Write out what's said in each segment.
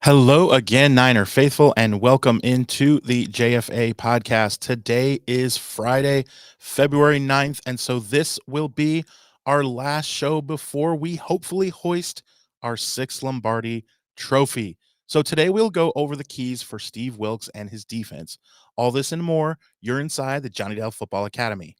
Hello again, Niner faithful, and welcome into the JFA podcast. Today is Friday, February 9th, and so this will be our last show before we hopefully hoist our sixth Lombardi trophy. So today we'll go over the keys for Steve Wilks and his defense. All this and more, you're inside the Johnny Dell Football Academy.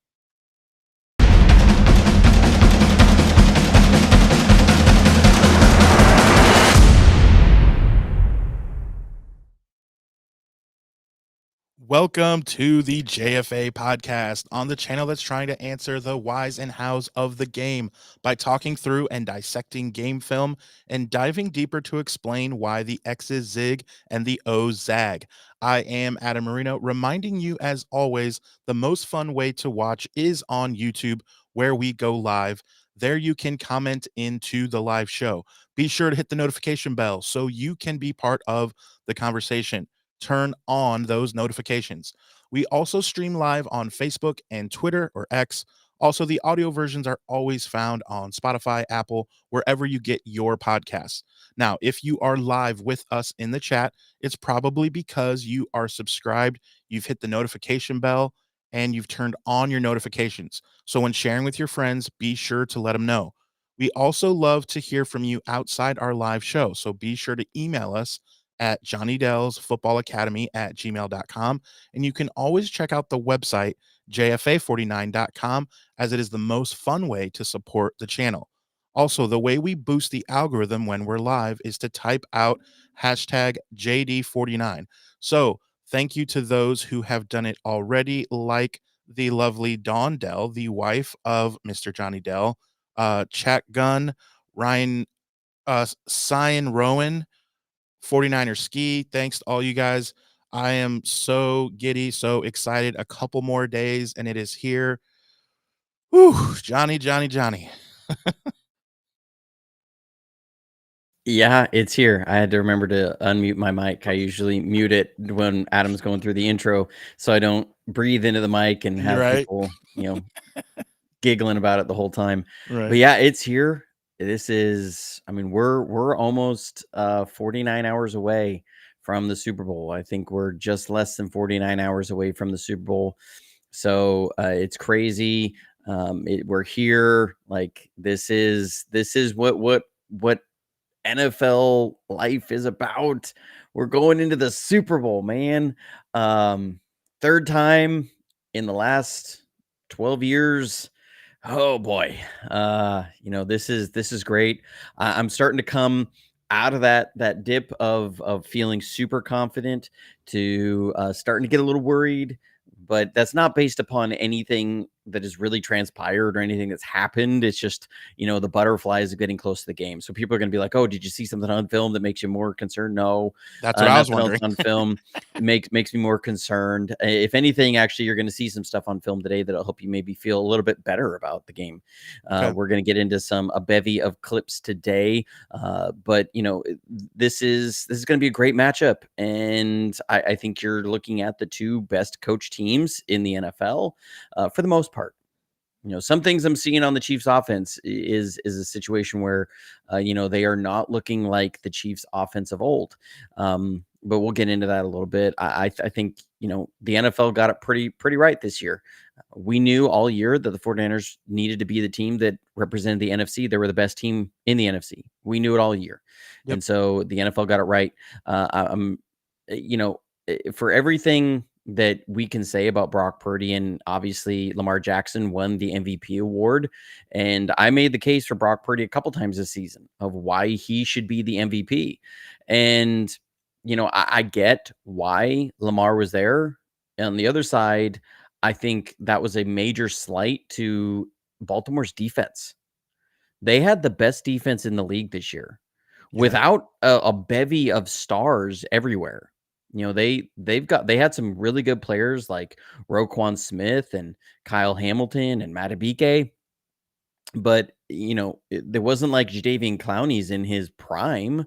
Welcome to the JFA podcast on the channel that's trying to answer the whys and hows of the game by talking through and dissecting game film and diving deeper to explain why the X's zig and the O's zag. I am Adam Marino, reminding you as always, the most fun way to watch is on YouTube where we go live. There you can comment into the live show. Be sure to hit the notification bell so you can be part of the conversation. Turn on those notifications. We also stream live on Facebook and Twitter or X. Also, the audio versions are always found on Spotify, Apple, wherever you get your podcasts. Now, if you are live with us in the chat, it's probably because you are subscribed, you've hit the notification bell, and you've turned on your notifications. So when sharing with your friends, be sure to let them know. We also love to hear from you outside our live show. So be sure to email us at jonnydelsfootballacademy@gmail.com. And you can always check out the website, jfa49.com, as it is the most fun way to support the channel. Also, the way we boost the algorithm when we're live is to type out hashtag JD49. So thank you to those who have done it already, like the lovely Dawn Dell, the wife of Mr. Johnny Dell, Chat Gun, Ryan, Cyan Rowan, 49er Ski. Thanks to all you guys. I am so giddy, so excited. A couple more days and it is here. Whew, Johnny, Johnny, Johnny. Yeah, it's here. I had to remember to unmute my mic. I usually mute it when Adam's going through the intro so I don't breathe into the mic and You're have right. people, giggling about it the whole time. But Right. yeah, it's here. This is, we're almost 49 hours away from the Super Bowl. I think we're just less than 49 hours away from the Super Bowl. So it's crazy. We're here. Like this is what NFL life is about. We're going into the Super Bowl, man. Third time in the last 12 years. Oh boy. This is great. I'm starting to come out of that dip of feeling super confident to starting to get a little worried, but that's not based upon anything that has really transpired or anything that's happened. It's just, the butterflies are getting close to the game. So people are going to be like, oh, did you see something on film that makes you more concerned? No, That's what I was nothing else wondering. on film makes me more concerned. If anything, actually, you're going to see some stuff on film today that'll help you maybe feel a little bit better about the game. Okay. We're going to get into a bevy of clips today, but this is going to be a great matchup, and I think you're looking at the two best coach teams in the NFL for the most part. Some things I'm seeing on the Chiefs offense is a situation where, they are not looking like the Chiefs offense of old. But we'll get into that a little bit. I think, the NFL got it pretty right this year. We knew all year that the 49ers needed to be the team that represented the NFC. They were the best team in the NFC. We knew it all year. Yep. And so the NFL got it right. For everything that we can say about Brock Purdy, and obviously Lamar Jackson won the MVP award. And I made the case for Brock Purdy a couple times this season of why he should be the MVP. And, I get why Lamar was there. On the other side, I think that was a major slight to Baltimore's defense. They had the best defense in the league this year Yeah. without a bevy of stars everywhere. They had some really good players like Roquan Smith and Kyle Hamilton and Matabike, but there wasn't like Jadeveon Clowney's in his prime,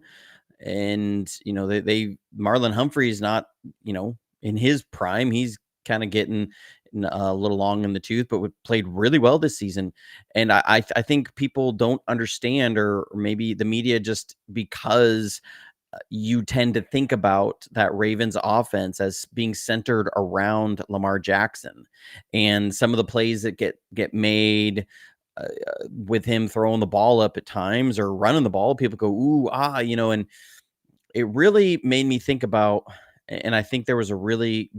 and they Marlon Humphrey's not in his prime. He's kind of getting a little long in the tooth, but played really well this season. And I think people don't understand, or maybe the media, just because you tend to think about that Ravens offense as being centered around Lamar Jackson, and some of the plays that get made with him throwing the ball up at times or running the ball, people go, ooh, and it really made me think about, and I think there was a really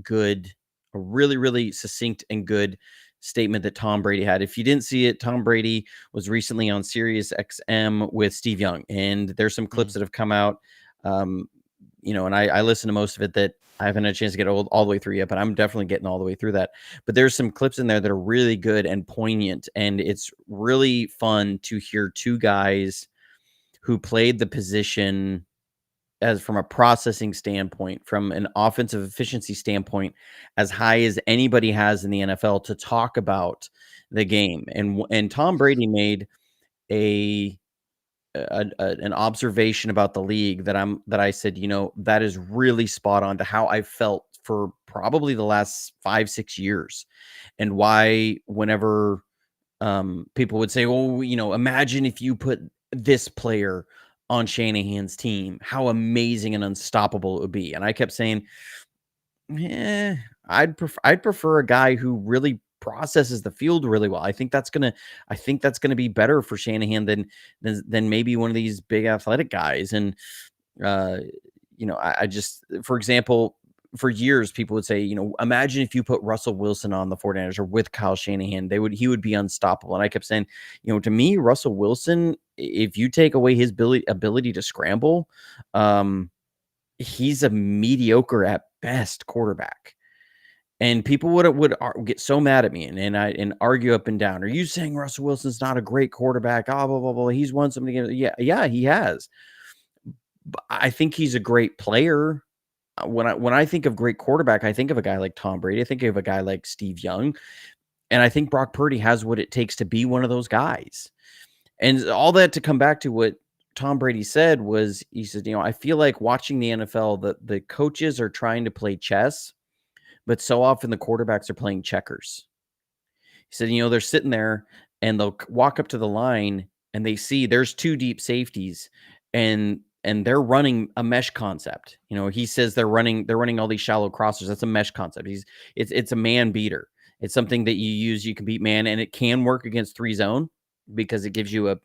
really succinct and good statement that Tom Brady had. If you didn't see it, Tom Brady was recently on Sirius XM with Steve Young, and there's some clips that have come out. And I listened to most of it that I haven't had a chance to get all the way through yet, but I'm definitely getting all the way through that. But there's some clips in there that are really good and poignant, and it's really fun to hear two guys who played the position as from a processing standpoint, from an offensive efficiency standpoint, as high as anybody has in the NFL to talk about the game. And Tom Brady made an observation about the league that I said, that is really spot on to how I felt for probably the last 5-6 years, and why whenever people would say, "Oh, imagine if you put this player on Shanahan's team, how amazing and unstoppable it would be." And I kept saying, "Yeah, I'd prefer a guy who really processes the field really well. I think that's gonna be better for Shanahan than maybe one of these big athletic guys." And uh, I just, for example, for years, people would say, imagine if you put Russell Wilson on the 49ers or with Kyle Shanahan, he would be unstoppable. And I kept saying, to me, Russell Wilson, if you take away his ability to scramble, he's a mediocre at best quarterback. And people would get so mad at me and argue up and down. Are you saying Russell Wilson's not a great quarterback? Oh, blah, blah, blah. He's won something. Yeah, he has. But I think he's a great player. When I think of great quarterback, I think of a guy like Tom Brady. I think of a guy like Steve Young. And I think Brock Purdy has what it takes to be one of those guys. And all that to come back to what Tom Brady said was, he said, I feel like watching the NFL, the coaches are trying to play chess, but so often the quarterbacks are playing checkers. He said, they're sitting there and they'll walk up to the line and they see there's two deep safeties and they're running a mesh concept. He says they're running all these shallow crossers. That's a mesh concept. It's a man beater. It's something that you can beat man, and it can work against 3 zone because it gives you a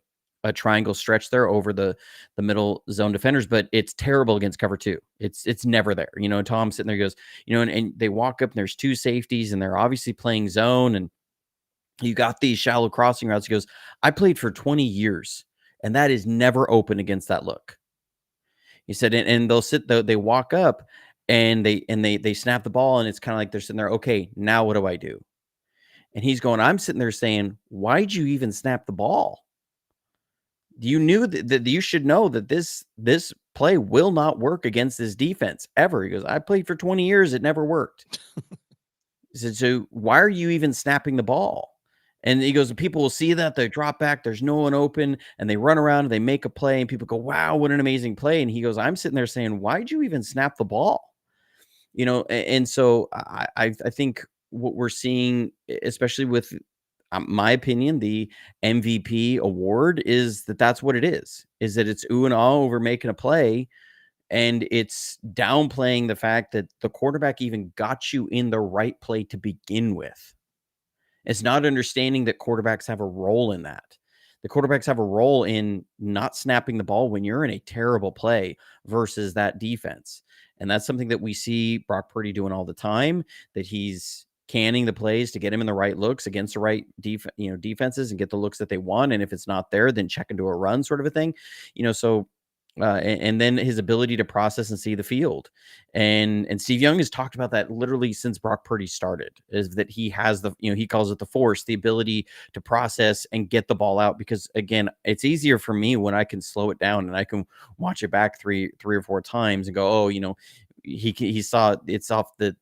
triangle stretch there over the middle zone defenders, but it's terrible against cover 2. It's never there. Tom's sitting there, goes, and they walk up and there's 2 safeties and they're obviously playing zone, and you got these shallow crossing routes. He goes, I played for 20 years and that is never open against that look. He said, and they walk up and they snap the ball, and it's kind of like they're sitting there, okay, now what do I do? And he's going, I'm sitting there saying, why'd you even snap the ball? You knew that you should know that this play will not work against this defense ever. He goes, I played for 20 years. It never worked. He said, so why are you even snapping the ball? And he goes, people will see that, they drop back, there's no one open, and they run around and they make a play, and people go, wow, what an amazing play. And he goes, I'm sitting there saying, why'd you even snap the ball? And so I think what we're seeing, especially with my opinion, the MVP award, is that's what it is that it's ooh and ah over making a play, and it's downplaying the fact that the quarterback even got you in the right play to begin with. It's not understanding that quarterbacks have a role in that. The quarterbacks have a role in not snapping the ball when you're in a terrible play versus that defense. And that's something that we see Brock Purdy doing all the time, that he's canning the plays to get him in the right looks against the right defenses and get the looks that they want. And if it's not there, then check into a run, sort of a thing. And then his ability to process and see the field. And Steve Young has talked about that literally since Brock Purdy started, is that he has he calls it the force, the ability to process and get the ball out. Because again, it's easier for me when I can slow it down and I can watch it back three or four times and go, oh, he saw it's off the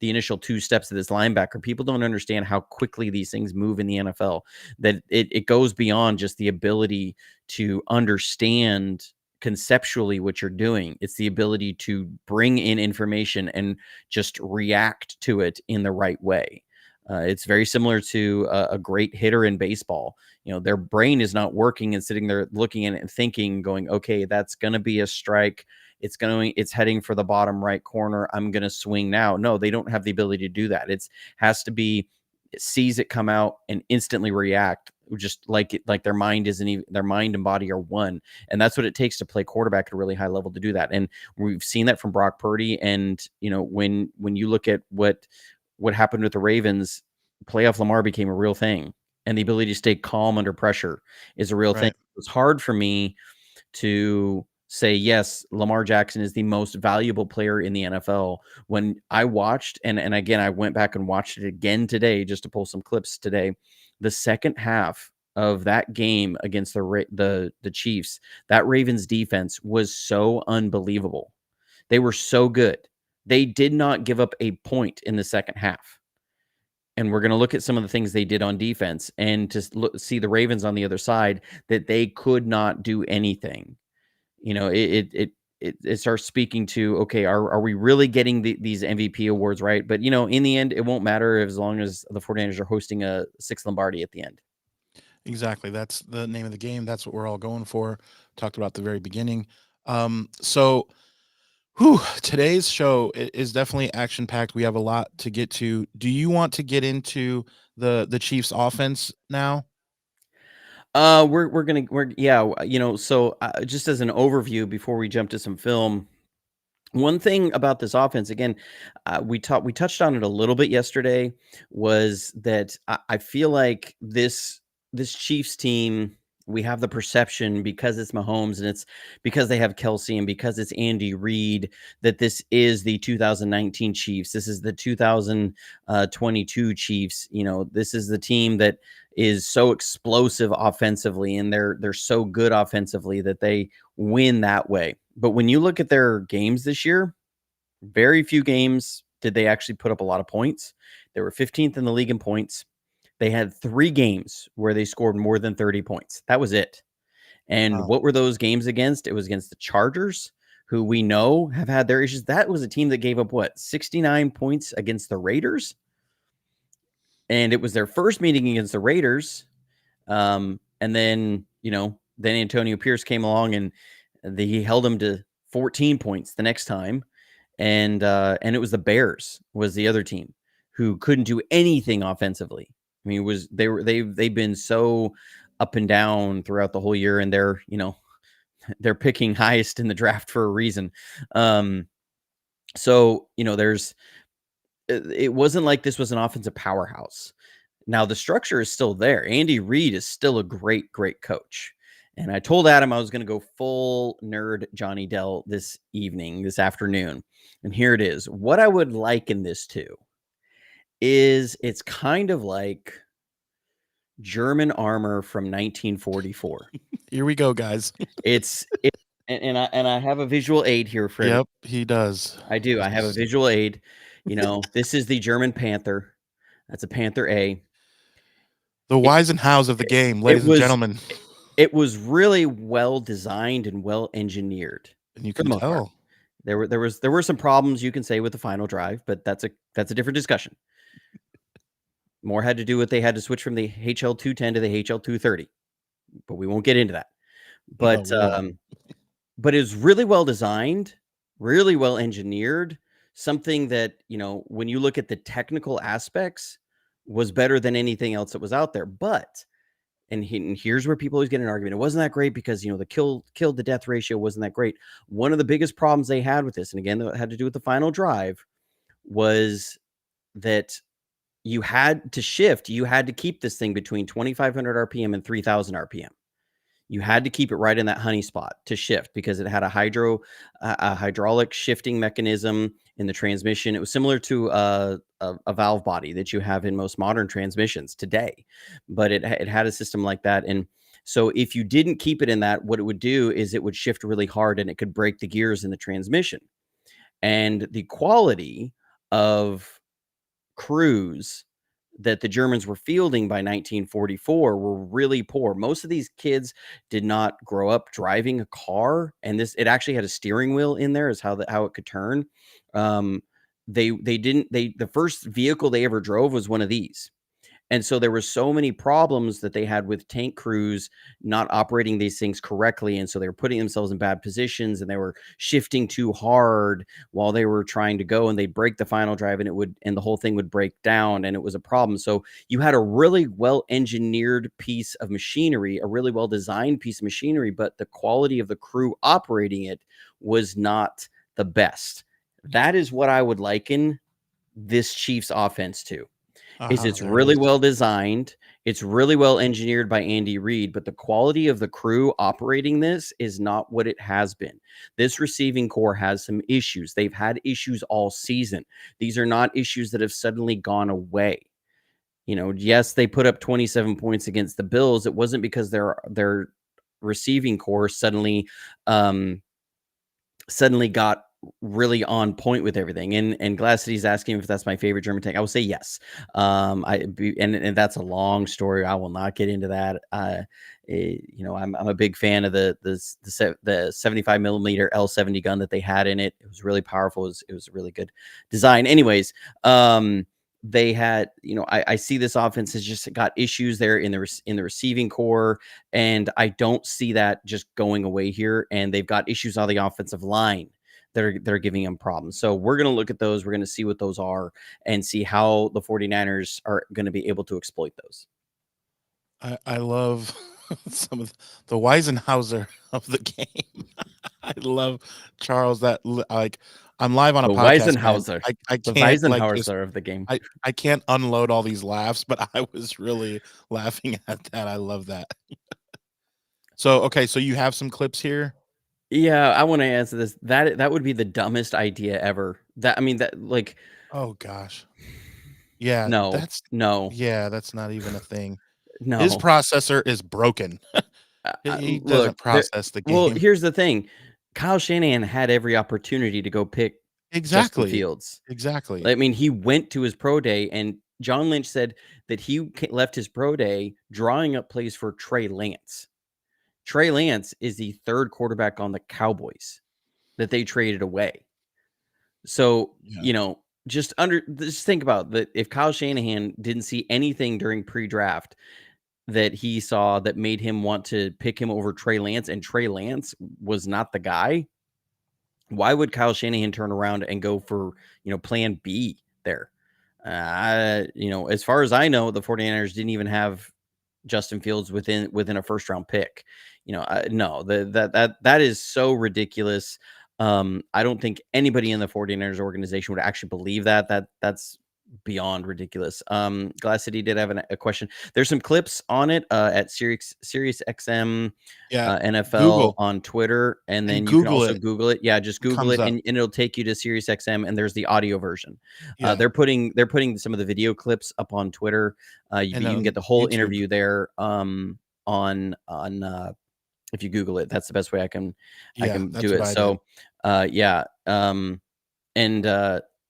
initial 2 steps of this linebacker. People don't understand how quickly these things move in the NFL, that it goes beyond just the ability to understand conceptually what you're doing. It's the ability to bring in information and just react to it in the right way. It's very similar to a great hitter in baseball. Their brain is not working and sitting there looking at it and thinking, going, okay, that's going to be a strike. it's heading for the bottom right corner. I'm going to swing now. No, they don't have the ability to do that. It has to be, it sees it come out and instantly react, just like their mind isn't even, their mind and body are one. And that's what it takes to play quarterback at a really high level to do that. And we've seen that from Brock Purdy. And, when you look at what happened with the Ravens, playoff Lamar became a real thing. And the ability to stay calm under pressure is a real thing. It's hard for me to say, yes, Lamar Jackson is the most valuable player in the NFL. When I watched, and again, I went back and watched it again today just to pull some clips today, the second half of that game against the Chiefs, that Ravens defense was so unbelievable. They were so good. They did not give up a point in the second half. And we're going to look at some of the things they did on defense and to see the Ravens on the other side, that they could not do anything. It starts speaking to, okay, are we really getting these MVP awards right? But, in the end, it won't matter as long as the 49ers are hosting a 6th Lombardi at the end. Exactly. That's the name of the game. That's what we're all going for. Talked about at the very beginning. So today's show is definitely action packed. We have a lot to get to. Do you want to get into the Chiefs offense now? So just as an overview before we jump to some film, one thing about this offense, again, we touched on it a little bit yesterday, was that I feel like this Chiefs team, we have the perception, because it's Mahomes and it's because they have Kelsey and because it's Andy Reid, that this is the 2019 Chiefs. This is the 2022 Chiefs. This is the team that is so explosive offensively, and they're so good offensively that they win that way. But when you look at their games this year, very few games did they actually put up a lot of points. They were 15th in the league in points. They had 3 games where they scored more than 30 points. That was it. And what were those games against? It was against the Chargers, who we know have had their issues. That was a team that gave up 69 points against the Raiders. And it was their first meeting against the Raiders. And then, then Antonio Pierce came along and he held them to 14 points the next time. And it was the Bears was the other team who couldn't do anything offensively. I mean, they've been so up and down throughout the whole year, and they're picking highest in the draft for a reason. It wasn't like this was an offensive powerhouse. Now the structure is still there. Andy Reid is still a great, great coach. And I told Adam I was going to go full nerd Johnny Dell this afternoon. And here it is. What I would liken this to is it's kind of like German armor from 1944. Here we go, guys. And I have a visual aid here, Freddie. Yep, he does. I do. I have a visual aid. This is the German Panther. That's a Panther A. The whys and hows of the game, ladies and gentlemen. It was really well designed and well engineered. And you can tell. There were some problems, you can say, with the final drive, but that's a different discussion. More had to do with they had to switch from the HL 210 to the HL 230, but we won't get into that. But but it was really well designed, really well engineered. Something that, when you look at the technical aspects, was better than anything else that was out there. But and here's where people always get an argument. It wasn't that great because, the kill to death ratio wasn't that great. One of the biggest problems they had with this, and again, that had to do with the final drive, was that you had to shift. You had to keep this thing between 2,500 RPM and 3,000 RPM. You had to keep it right in that honey spot to shift because it had a hydraulic shifting mechanism in the transmission. It was similar to a valve body that you have in most modern transmissions today, but it had a system like that. And so if you didn't keep it in that, what it would do is it would shift really hard and it could break the gears in the transmission. And the quality of crews that the Germans were fielding by 1944 were really poor. Most of these kids did not grow up driving a car, and it actually had a steering wheel in there, is how it could turn. The first vehicle they ever drove was one of these, And so there were so many problems that they had with tank crews not operating these things correctly. And so they were putting themselves in bad positions, and they were shifting too hard while they were trying to go, and they'd break the final drive, and the whole thing would break down, and it was a problem. So you had a really well engineered piece of machinery, a really well designed piece of machinery, but the quality of the crew operating it was not the best. That is what I would liken this Chiefs offense to. Is it's There it really is. well designed, it's really well engineered by Andy Reid, but the quality of the crew operating this is not what it has been. This receiving core has some issues. They've had issues all season. These are not issues that have suddenly gone away. Yes, they put up 27 points against the Bills. It wasn't because their receiving core suddenly got really on point with everything. And Glass City's asking if that's my favorite German tank. I will say yes. And that's a long story. I will not get into that. I'm a big fan of the 75 millimeter L70 gun that they had in it. It was really powerful. It was a really good design. Anyways, they had, I see this offense has just got issues there in the receiving core, and I don't see that just going away here. And they've got issues on the offensive line that are giving them problems. So we're going to look at those. We're going to see what those are and see how the 49ers are going to be able to exploit those. I love some of the Weisenhauser of the game. I love Charles. Like, I'm live on a The podcast, man. Weisenhauser, I the can't like just Weisenhauser of the game. I can't unload all these laughs, but I was really laughing at that. I love that. So okay, so you have some clips here. Yeah, I want to answer this. That would be the dumbest idea ever. Oh gosh. Yeah, No, no, that's not even a thing. His no. processor is broken. He Look, doesn't process the well, game. here's the thing. Kyle Shanahan had every opportunity to go pick Justin Exactly. Fields. Exactly. I mean, he went to his pro day, and John Lynch said that he left his pro day drawing up plays for Trey Lance. Trey Lance is the third quarterback on the Cowboys that they traded away. So, Yeah. just think about that. If Kyle Shanahan didn't see anything during pre-draft that he saw that made him want to pick him over Trey Lance, and Trey Lance was not the guy, why would Kyle Shanahan turn around and go for, plan B there? As far as I know, the 49ers didn't even have Justin Fields within a first round pick. No, that is so ridiculous. I don't think anybody in the 49ers organization would actually believe that's beyond ridiculous. Glass City did have a question. There's some clips on it at Sirius XM Yeah. NFL Google on Twitter, and and then you can Google also it. Google it. Yeah, just It Google comes it, up. and it'll take you to Sirius XM, and there's the audio version. Yeah. They're putting some of the video clips up on Twitter. You And can get on the whole YouTube. interview there. On if you Google it, that's the best way I can Yeah, do that's what it. I did. So, yeah. And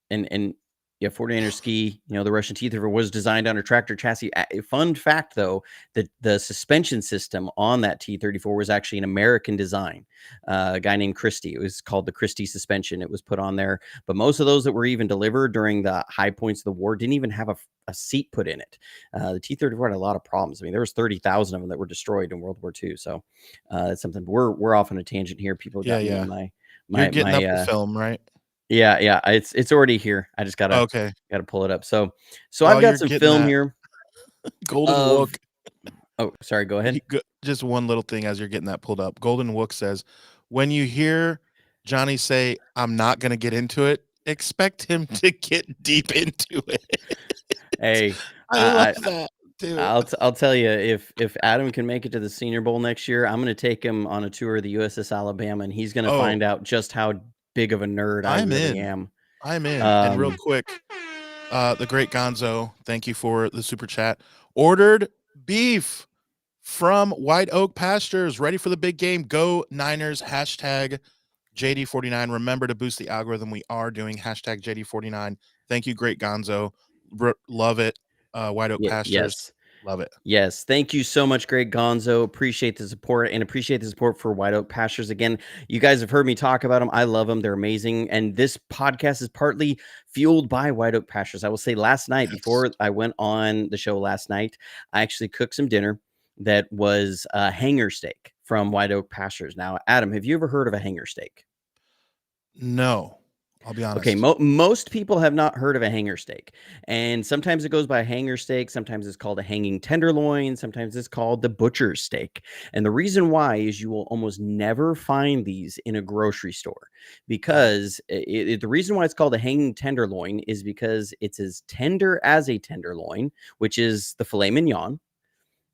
and yeah, 49er ski, the Russian teeth river was designed on a tractor chassis. A fun fact, though, that the suspension system on that T-34 was actually an American design. A guy named Christie. It was called the Christie suspension. It was put on there. But most of those that were even delivered during the high points of the war didn't even have a seat put in it. The T-34 had a lot of problems. I mean, there was 30,000 of them that were destroyed in World War II. So it's something we're off on a tangent here. People Yeah, got me yeah. in my You're my getting up the my film, right? yeah, it's already here. I just Okay. gotta pull it up. So I've While got you're some getting film that, here Golden of Wook, oh, sorry, go ahead. just one little thing as you're getting that pulled up. Golden Wook says, "When you hear Johnny say, 'I'm not gonna get into it,' expect him to get deep into it." Hey, I love I that too. I'll tell you, if Adam can make it to the Senior Bowl next year, I'm gonna take him on a tour of the USS Alabama, and he's gonna Oh, find out just how big of a nerd I I'm really in. am. I'm in. And real Um, quick, the great Gonzo, thank you for the super chat. Ordered beef from White Oak Pastures, ready for the big game. Go Niners. Hashtag JD49. Remember to boost the algorithm. We are doing hashtag JD49. Thank you, great Gonzo. Love it. White Oak Pastures. yes. Love it. Yes. Thank you so much, Greg Gonzo. Appreciate the support and appreciate the support for White Oak Pastures. Again, you guys have heard me talk about them. I love them. They're amazing. And this podcast is partly fueled by White Oak Pastures. I will say last night, before I went on the show last night, I actually cooked some dinner that was a hanger steak from White Oak Pastures. Now, Adam, have you ever heard of a hanger steak? No, I'll be Okay, honest. most people have not heard of a hanger steak, and sometimes it goes by hanger steak, sometimes it's called a hanging tenderloin, sometimes it's called the butcher's steak. And the reason why is you will almost never find these in a grocery store because the reason why it's called a hanging tenderloin is because it's as tender as a tenderloin, which is the filet mignon.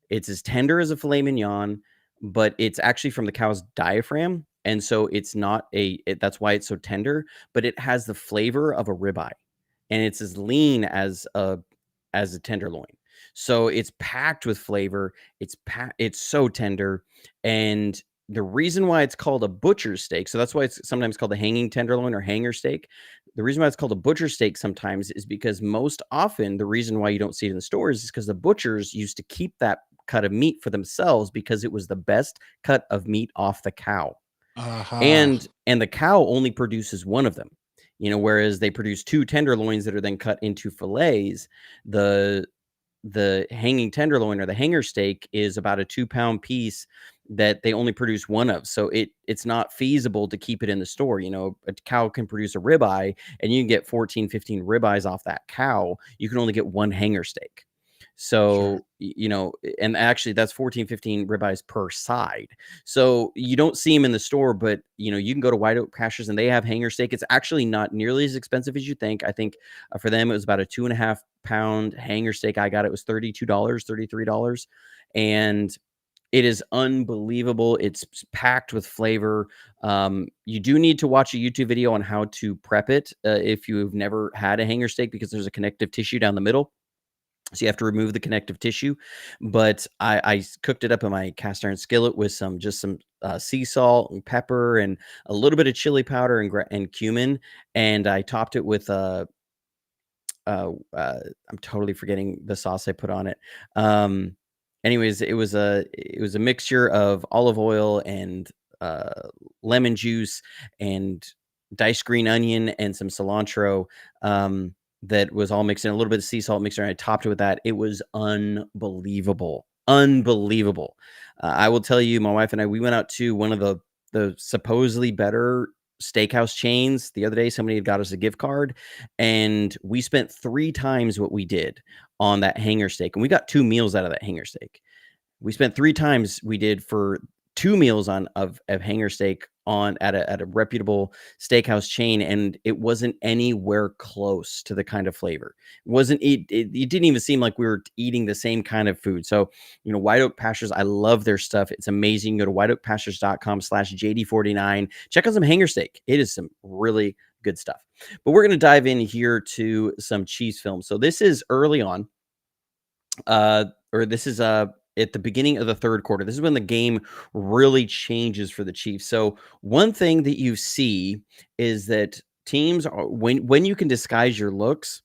It's as tender as a filet mignon, but it's actually from the cow's diaphragm. And so it's not that's why it's so tender, but it has the flavor of a ribeye and it's as lean as a tenderloin. So it's packed with flavor. It's so tender. And the reason why it's called a butcher's steak, so that's why it's sometimes called a hanging tenderloin or hanger steak. The reason why it's called a butcher steak sometimes is because most often the reason why you don't see it in the stores is because the butchers used to keep that cut of meat for themselves because it was the best cut of meat off the cow. Aha. And the cow only produces one of them. Whereas they produce two tenderloins that are then cut into fillets, the hanging tenderloin or the hanger steak is about a 2-pound piece that they only produce one of. So it's not feasible to keep it in the store. A cow can produce a ribeye and you can get 14, 15 ribeyes off that cow. You can only get one hanger steak. Sure. So, and actually that's 14, 15 ribeyes per side. So you don't see them in the store, but you can go to White Oak Pastures and they have hanger steak. It's actually not nearly as expensive as you think. I think for them, it was about a 2.5-pound hanger steak. I got it was $32, $33. And it is unbelievable. It's packed with flavor. You do need to watch a YouTube video on how to prep it if you've never had a hanger steak because there's a connective tissue down the middle. So you have to remove the connective tissue. But I cooked it up in my cast iron skillet with some sea salt and pepper and a little bit of chili powder and cumin. And I topped it with I'm totally forgetting the sauce I put on it. Anyways, it was a mixture of olive oil and uh, lemon juice and diced green onion and some cilantro. That was all mixed in, a little bit of sea salt mixer, and I topped it with that. It was unbelievable. Unbelievable. I will tell you, my wife and I, we went out to one of the supposedly better steakhouse chains the other day. Somebody had got us a gift card, and we spent 3 times what we did on that hanger steak, and we got 2 meals out of that hanger steak. We spent 3 times we did for 2 meals of hanger steak at a reputable steakhouse chain, and it wasn't anywhere close to the kind of flavor. It didn't even seem like we were eating the same kind of food. So, White Oak Pastures, I love their stuff. It's amazing. Go to whiteoakpastures.com/JD49. Check out some hanger steak. It is some really good stuff. But we're going to dive in here to some Chiefs film. So this is early on, this is at the beginning of the third quarter. This is when the game really changes for the Chiefs. So one thing that you see is that teams are, when you can disguise your looks,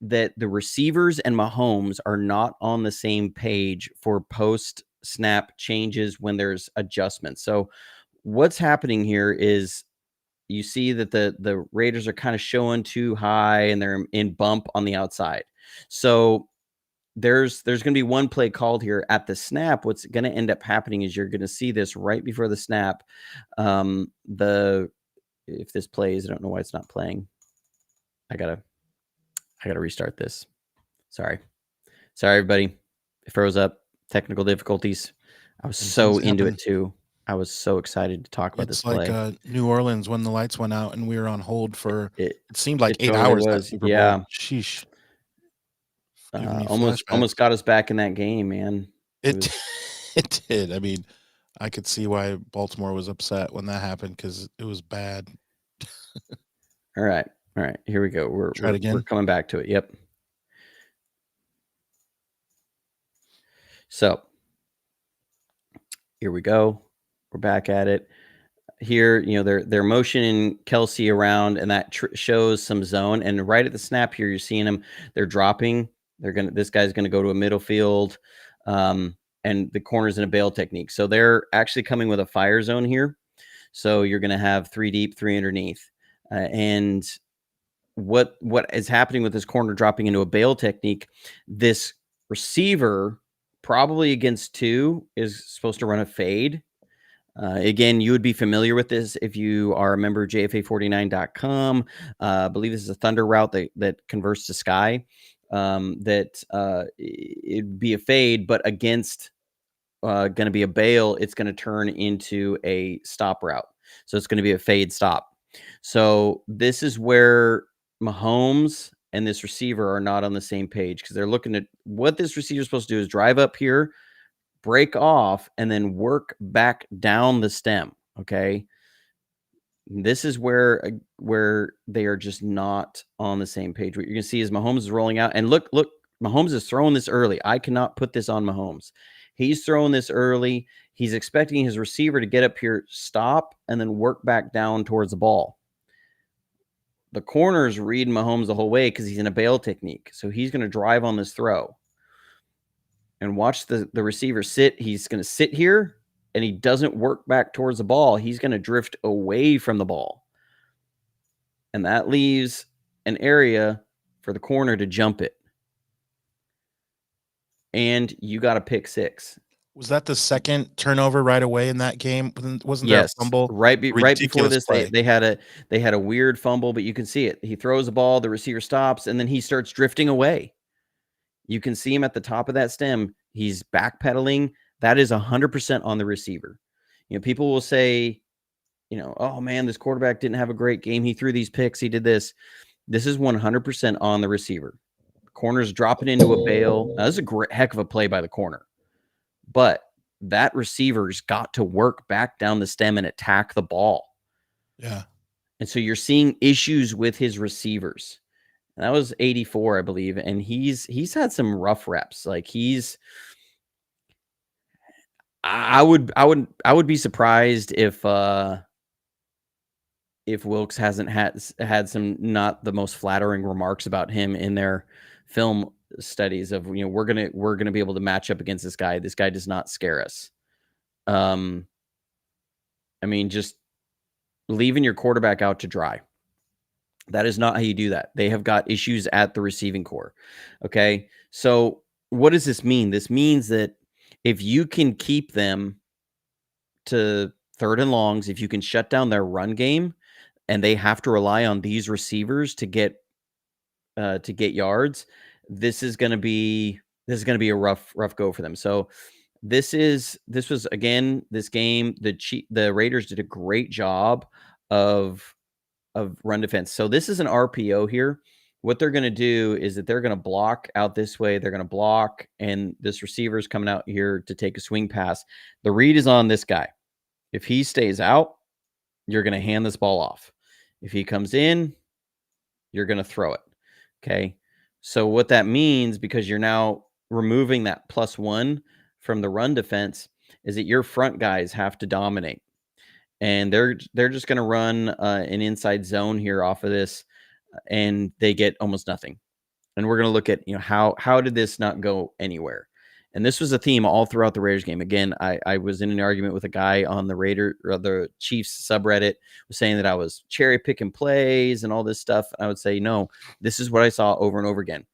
that the receivers and Mahomes are not on the same page for post snap changes when there's adjustments. So what's happening here is you see that the Raiders are kind of showing too high and they're in bump on the outside. So there's going to be one play called here at the snap. What's going to end up happening is you're going to see this right before the snap. If this plays, I don't know why it's not playing. I gotta restart this. Sorry, everybody. It froze up. Technical difficulties. I was so into it too. I was so excited to talk about this play. It's like New Orleans when the lights went out and we were on hold for it seemed like 8 totally hours that was. Super Bowl. Yeah. Sheesh. Giving me Almost got us back in that game, man. It did. I mean, I could see why Baltimore was upset when that happened because it was bad. All right. Here we go. We're coming back to it. Yep. So here we go. We're back at it. Here, they're motioning Kelsey around, and that shows some zone. And right at the snap here, you're seeing them. They're dropping This guy's gonna go to a middle field, and the corner's in a bail technique. So they're actually coming with a fire zone here. So you're gonna have 3 deep, 3 underneath, and what is happening with this corner dropping into a bail technique? This receiver, probably against 2, is supposed to run a fade. Again, you would be familiar with this if you are a member of JFA49.com. I believe this is a thunder route that converts to sky. It'd be a fade, but against going to be a bail, it's going to turn into a stop route. So it's going to be a fade stop. So this is where Mahomes and this receiver are not on the same page, because they're looking at what this receiver is supposed to do is drive up here, break off, and then work back down the stem. Okay. This is where they are just not on the same page. What you're going to see is Mahomes is rolling out, and look, Mahomes is throwing this early. I cannot put this on Mahomes. He's throwing this early. He's expecting his receiver to get up here, stop, and then work back down towards the ball. The corner's reading Mahomes the whole way because he's in a bail technique. So he's going to drive on this throw. And watch the receiver sit. He's going to sit here, and he doesn't work back towards the ball. He's going to drift away from the ball. And that leaves an area for the corner to jump it. And you got a pick 6. Was that the second turnover right away in that game? Wasn't there a Yes, fumble? right before Ridiculous this, play. they had a weird fumble, but you can see it. He throws the ball, the receiver stops, and then he starts drifting away. You can see him at the top of that stem. He's backpedaling. That is 100% on the receiver. You know, people will say, you know, oh man, this quarterback didn't have a great game. He threw these picks. He did this. This is 100% on the receiver. Corner's dropping into a bail. Now, this is a great heck of a play by the corner. But that receiver's got to work back down the stem and attack the ball. Yeah. And so you're seeing issues with his receivers. And that was 84, I believe. And he's had some rough reps. Like I would be surprised if Wilkes hasn't had some not the most flattering remarks about him in their film studies of, you know, we're gonna be able to match up against this guy. This guy does not scare us. I mean, just leaving your quarterback out to dry. That is not how you do that. They have got issues at the receiving core. Okay. So what does this mean? This means that if you can keep them to 3rd and longs, if you can shut down their run game, and they have to rely on these receivers to get yards, this is going to be a rough go for them. So this was again, this game, the Raiders did a great job of run defense. So this is an RPO here. What they're going to do is that they're going to block out this way. They're going to block, and this receiver is coming out here to take a swing pass. The read is on this guy. If he stays out, you're going to hand this ball off. If he comes in, you're going to throw it. Okay. So what that means, because you're now removing that +1 from the run defense, is that your front guys have to dominate. And they're just going to run an inside zone here off of this, and they get almost nothing. And we're going to look at, you know, how did this not go anywhere? And this was a theme all throughout the Raiders game. Again, I was in an argument with a guy on the Chiefs subreddit, was saying that I was cherry picking plays and all this stuff. I would say, no, this is what I saw over and over again.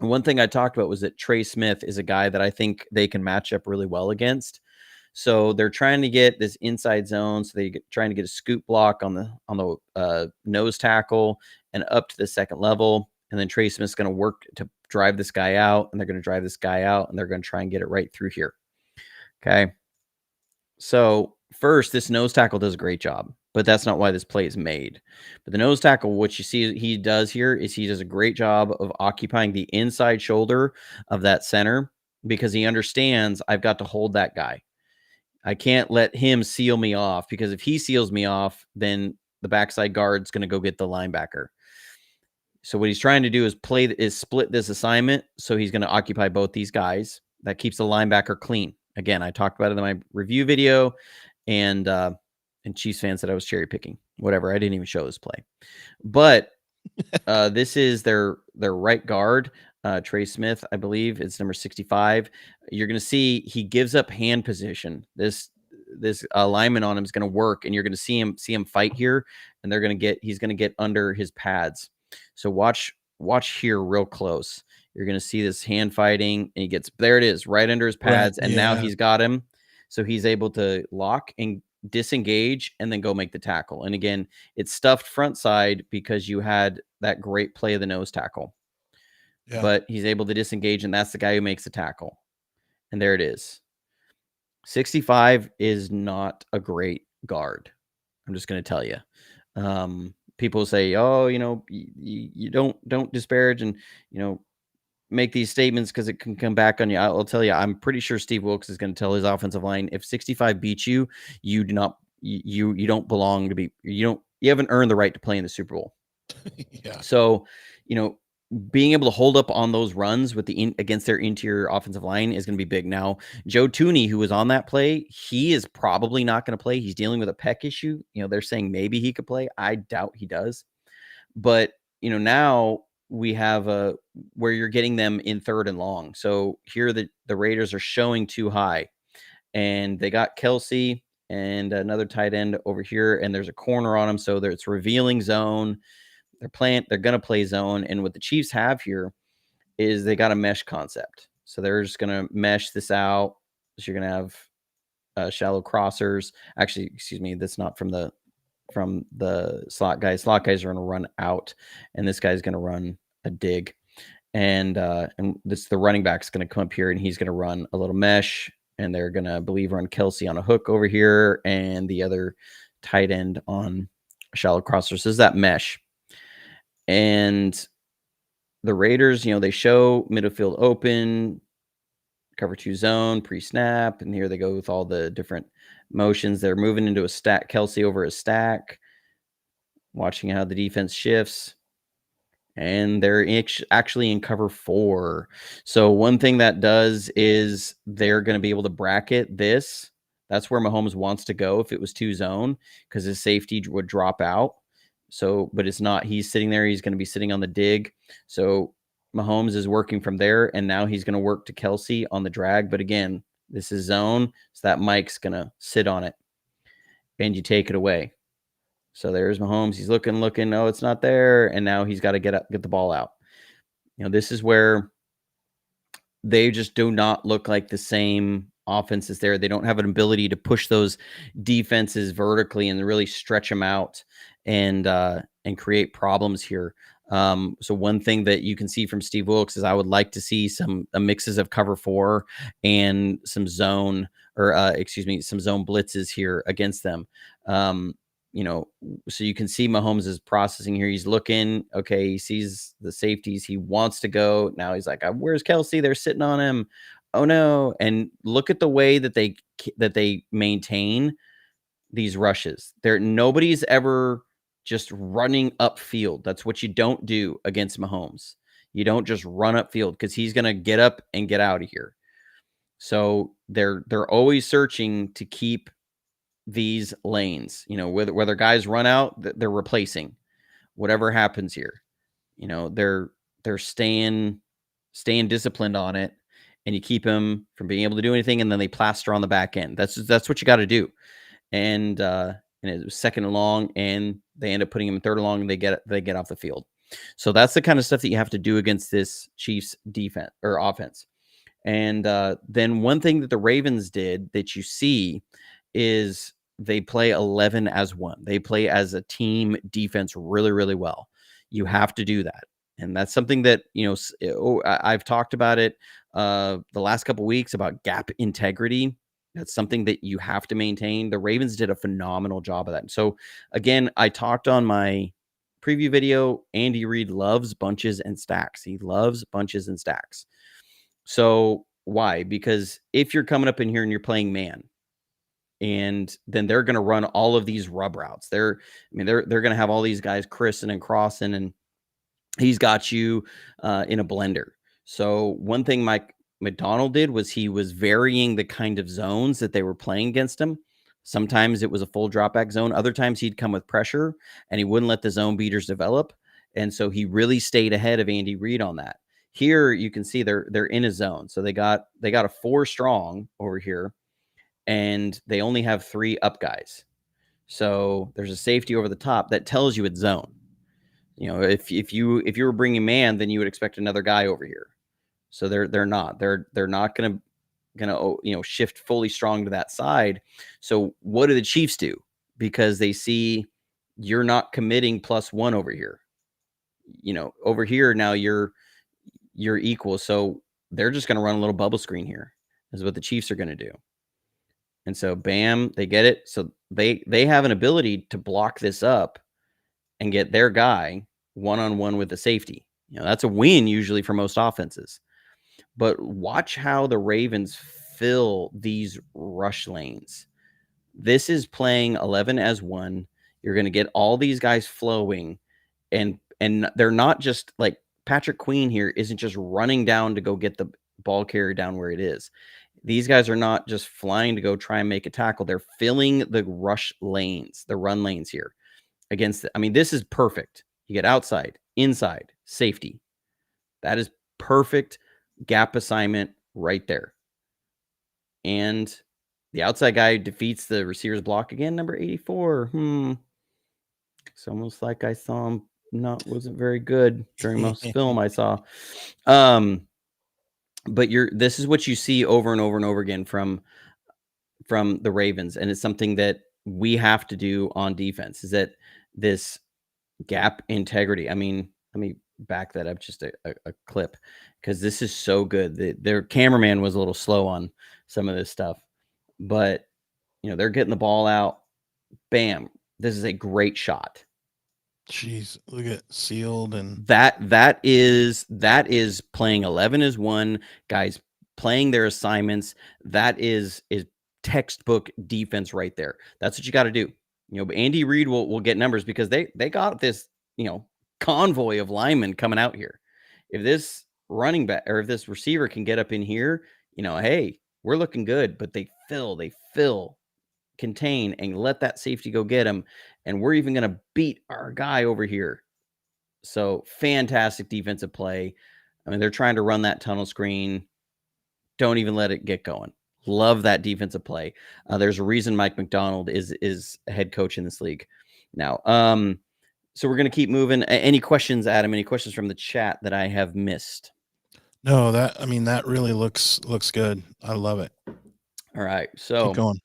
And one thing I talked about was that Trey Smith is a guy that I think they can match up really well against. So they're trying to get this inside zone. So they're trying to get a scoop block on the nose tackle and up to the second level. And then Trey Smith's going to work to drive this guy out, and they're going to drive this guy out, and they're going to try and get it right through here. Okay. So first, this nose tackle does a great job, but that's not why this play is made. But the nose tackle, what you see he does here is he does a great job of occupying the inside shoulder of that center, because he understands I've got to hold that guy. I can't let him seal me off, because if he seals me off, then the backside guard's going to go get the linebacker. So what he's trying to do is split this assignment. So he's going to occupy both these guys. That keeps the linebacker clean. Again, I talked about it in my review video, and Chiefs fans said I was cherry picking. Whatever, I didn't even show this play. But this is their right guard. Trey Smith, I believe it's number 65. You're going to see he gives up hand position. This alignment on him is going to work, and you're going to see him fight here, and he's going to get under his pads. So watch here real close. You're going to see this hand fighting, and there it is, right under his pads, and now he's got him. So he's able to lock and disengage and then go make the tackle. And again, it's stuffed front side because you had that great play of the nose tackle. Yeah. But he's able to disengage, and that's the guy who makes the tackle. And there it is. 65 is not a great guard. I'm just going to tell you. People say, "Oh, you don't disparage and make these statements because it can come back on you." I'll tell you, I'm pretty sure Steve Wilkes is going to tell his offensive line, if 65 beats you, you do not you don't belong to be. You haven't earned the right to play in the Super Bowl. Yeah. So, being able to hold up on those runs with against their interior offensive line is going to be big. Now, Joe Tooney, who was on that play, he is probably not going to play. He's dealing with a pec issue. They're saying maybe he could play. I doubt he does. But, now we have where you're getting them in 3rd and long. So here the Raiders are showing too high, and they got Kelsey and another tight end over here, and there's a corner on him. So it's revealing zone. They're going to play zone. And what the Chiefs have here is they got a mesh concept. So they're just going to mesh this out. So you're going to have shallow crossers. Actually, excuse me, that's not from the slot guys. Slot guys are going to run out, and this guy's going to run a dig. And the running back's going to come up here, and he's going to run a little mesh, and they're going to, I believe, run Kelsey on a hook over here, and the other tight end on shallow crossers. So this is that mesh. And the Raiders, they show middle field open, cover 2 zone, pre-snap, and here they go with all the different motions. They're moving into a stack, Kelsey over a stack, watching how the defense shifts, and they're actually in cover 4. So one thing that does is they're going to be able to bracket this. That's where Mahomes wants to go if it was 2 zone, because his safety would drop out. So, but it's not. He's sitting there. He's going to be sitting on the dig. So Mahomes is working from there, and now he's going to work to Kelsey on the drag. But again, this is zone, so that Mike's going to sit on it, and you take it away. So there's Mahomes. He's looking. Oh, it's not there, and now he's got to get the ball out. This is where they just do not look like the same offense is there. They don't have an ability to push those defenses vertically and really stretch them out and create problems here. So one thing that you can see from Steve Wilkes is I would like to see some mixes of cover 4 and some zone some zone blitzes here against them. So you can see Mahomes is processing here. He's looking, okay, he sees the safeties. He wants to go. Now he's like, where's Kelsey? They're sitting on him. Oh no. And look at the way that they maintain these rushes. Nobody's ever just running upfield. That's what you don't do against Mahomes. You don't just run upfield because he's going to get up and get out of here. So they're always searching to keep these lanes, whether guys run out, they're replacing whatever happens here. They're staying disciplined on it, and you keep them from being able to do anything, and then they plaster on the back end. That's what you got to do. And it was 2nd and long, and they end up putting him in 3rd and long, and they get off the field. So that's the kind of stuff that you have to do against this Chiefs defense or offense. And then one thing that the Ravens did that you see is they play 11 as one. They play as a team defense really, really well. You have to do that. And that's something that, I've talked about it the last couple of weeks about gap integrity. That's something that you have to maintain. The Ravens did a phenomenal job of that. So again, I talked on my preview video, Andy Reid loves bunches and stacks. He loves bunches and stacks. So why? Because if you're coming up in here and you're playing man, and then they're going to run all of these rub routes. They're going to have all these guys Chrising and crossing, and he's got you in a blender. So one thing Mike McDonald did was he was varying the kind of zones that they were playing against him. Sometimes it was a full drop back zone. Other times he'd come with pressure, and he wouldn't let the zone beaters develop. And so he really stayed ahead of Andy Reid on that. Here you can see they're in a zone. So they got a 4 strong over here, and they only have 3 up guys. So there's a safety over the top that tells you it's zone. If you were bringing man, then you would expect another guy over here. So they're not gonna shift fully strong to that side. So what do the Chiefs do? Because they see you're not committing +1 over here. Over here now you're equal. So they're just gonna run a little bubble screen here, is what the Chiefs are gonna do. And so bam, they get it. So they have an ability to block this up and get their guy one-on-one with the safety. That's a win usually for most offenses. But watch how the Ravens fill these rush lanes. This is playing 11 as 1. You're going to get all these guys flowing, and they're not just like Patrick Queen here isn't just running down to go get the ball carrier down where it is. These guys are not just flying to go try and make a tackle. They're filling the rush lanes, the run lanes here against. This is perfect. You get outside, inside, safety. That is perfect gap assignment right there. And the outside guy defeats the receiver's block again, number 84. It's almost like I saw him wasn't very good during most film I saw. But this is what you see over and over and over again from the Ravens, and it's something that we have to do on defense, is that this gap integrity. Let me back that up just a clip, because this is so good. Their cameraman was a little slow on some of this stuff, but they're getting the ball out. Bam. This is a great shot. Jeez, look at sealed, and that is playing 11 as 1, guys playing their assignments. That is textbook defense right there. That's what you got to do. But Andy Reid will get numbers because they got this, convoy of linemen coming out here. If this running back or if this receiver can get up in here, hey, we're looking good. But they fill, contain, and let that safety go get him. And we're even going to beat our guy over here. So fantastic defensive play. They're trying to run that tunnel screen. Don't even let it get going. Love that defensive play. There's a reason Mike Macdonald is a head coach in this league now. So we're going to keep moving. Any questions, Adam? Any questions from the chat that I have missed? No, that really looks good. I love it. All right. So keep going.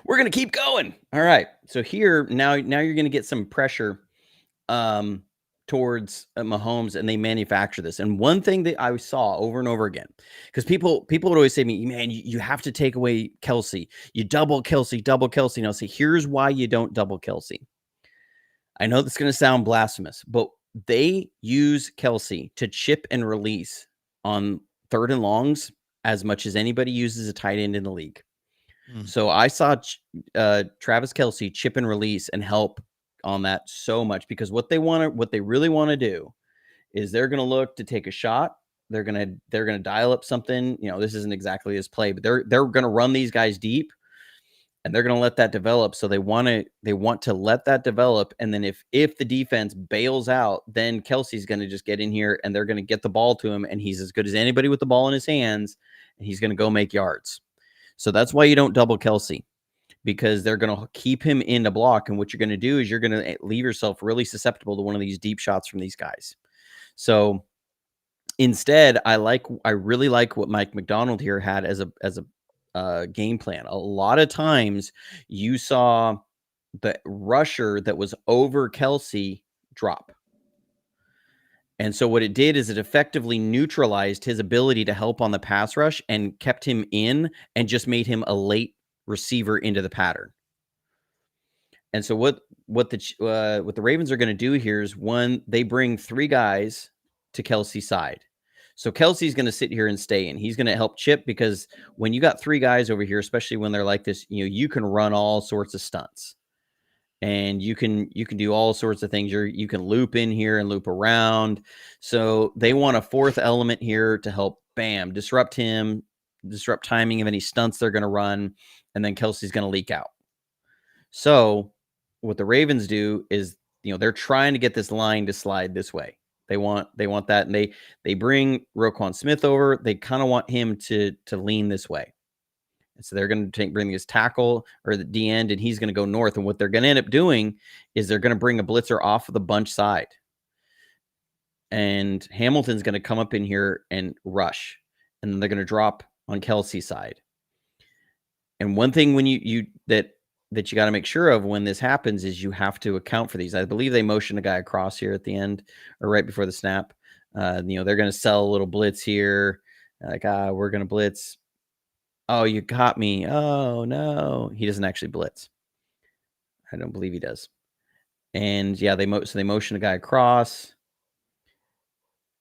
We're going to keep going. All right. So here, now you're going to get some pressure towards Mahomes, and they manufacture this. And one thing that I saw over and over again, because people would always say to me, man, you have to take away Kelsey. You double Kelsey. And I'll say, here's why you don't double Kelsey. I know that's going to sound blasphemous, but they use Kelsey to chip and release on 3rd and longs as much as anybody uses a tight end in the league. So I saw Travis Kelsey chip and release and help on that so much, because what they really want to do is they're going to look to take a shot. They're going to dial up something. This isn't exactly his play, but they're going to run these guys deep, and they're going to let that develop. So they want to let that develop. And then if the defense bails out, then Kelsey's going to just get in here, and they're going to get the ball to him. And he's as good as anybody with the ball in his hands, and he's going to go make yards. So that's why you don't double Kelsey, because they're going to keep him in the block. And what you're going to do is you're going to leave yourself really susceptible to one of these deep shots from these guys. So instead, I really like what Mike Macdonald here had as a game plan. A lot of times you saw the rusher that was over Kelsey drop. And so what it did is it effectively neutralized his ability to help on the pass rush and kept him in and just made him a late receiver into the pattern. And so what the Ravens are going to do here is, one, they bring 3 guys to Kelsey's side. So Kelsey's going to sit here and stay in. He's going to help chip, because when you got 3 guys over here, especially when they're like this, you can run all sorts of stunts. And you can do all sorts of things. You can loop in here and loop around. So they want a 4th element here to help, bam, disrupt him, disrupt timing of any stunts they're going to run, and then Kelsey's going to leak out. So what the Ravens do is, they're trying to get this line to slide this way. They want that, and they bring Roquan Smith over. They kind of want him to lean this way. And so they're going to bring this tackle or the D end, and he's going to go north. And what they're going to end up doing is they're going to bring a blitzer off of the bunch side. And Hamilton's going to come up in here and rush. And then they're going to drop on Kelsey's side. And one thing when you got to make sure of when this happens is you have to account for these. I believe they motion a guy across here at the end or right before the snap. They're going to sell a little blitz here. Like, we're going to blitz. Oh, you caught me. Oh, no. He doesn't actually blitz. I don't believe he does. And yeah, they motion a guy across.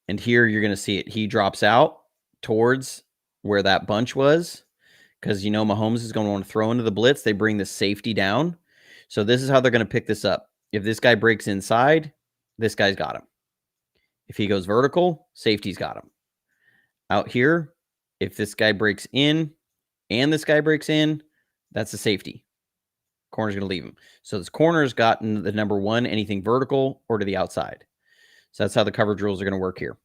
And here you're going to see it. He drops out towards where that bunch was because, Mahomes is going to want to throw into the blitz. They bring the safety down. So this is how they're going to pick this up. If this guy breaks inside, this guy's got him. If he goes vertical, safety's got him. Out here, if this guy breaks in and this guy breaks in, that's a safety. Corner's going to leave him. So this corner's gotten the number one, anything vertical or to the outside. So that's how the coverage rules are going to work here.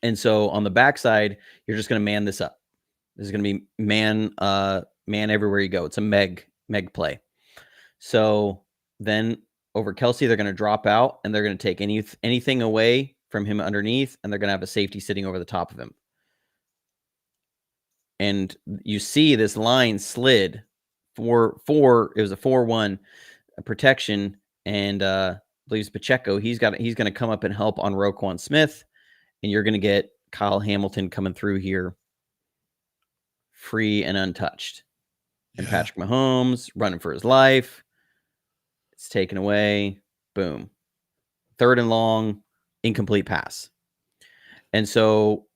And so on the backside, you're just going to man this up. This is going to be man everywhere you go. It's a meg play. So then over Kelsey, they're going to drop out and they're going to take anything away from him underneath, and they're going to have a safety sitting over the top of him. And you see this line slid it was a 4-1 protection, and I believe it's Pacheco. He's going to come up and help on Roquan Smith, and you're going to get Kyle Hamilton coming through here free and untouched. And Patrick Mahomes running for his life. It's taken away. Boom. 3rd and long, incomplete pass. And so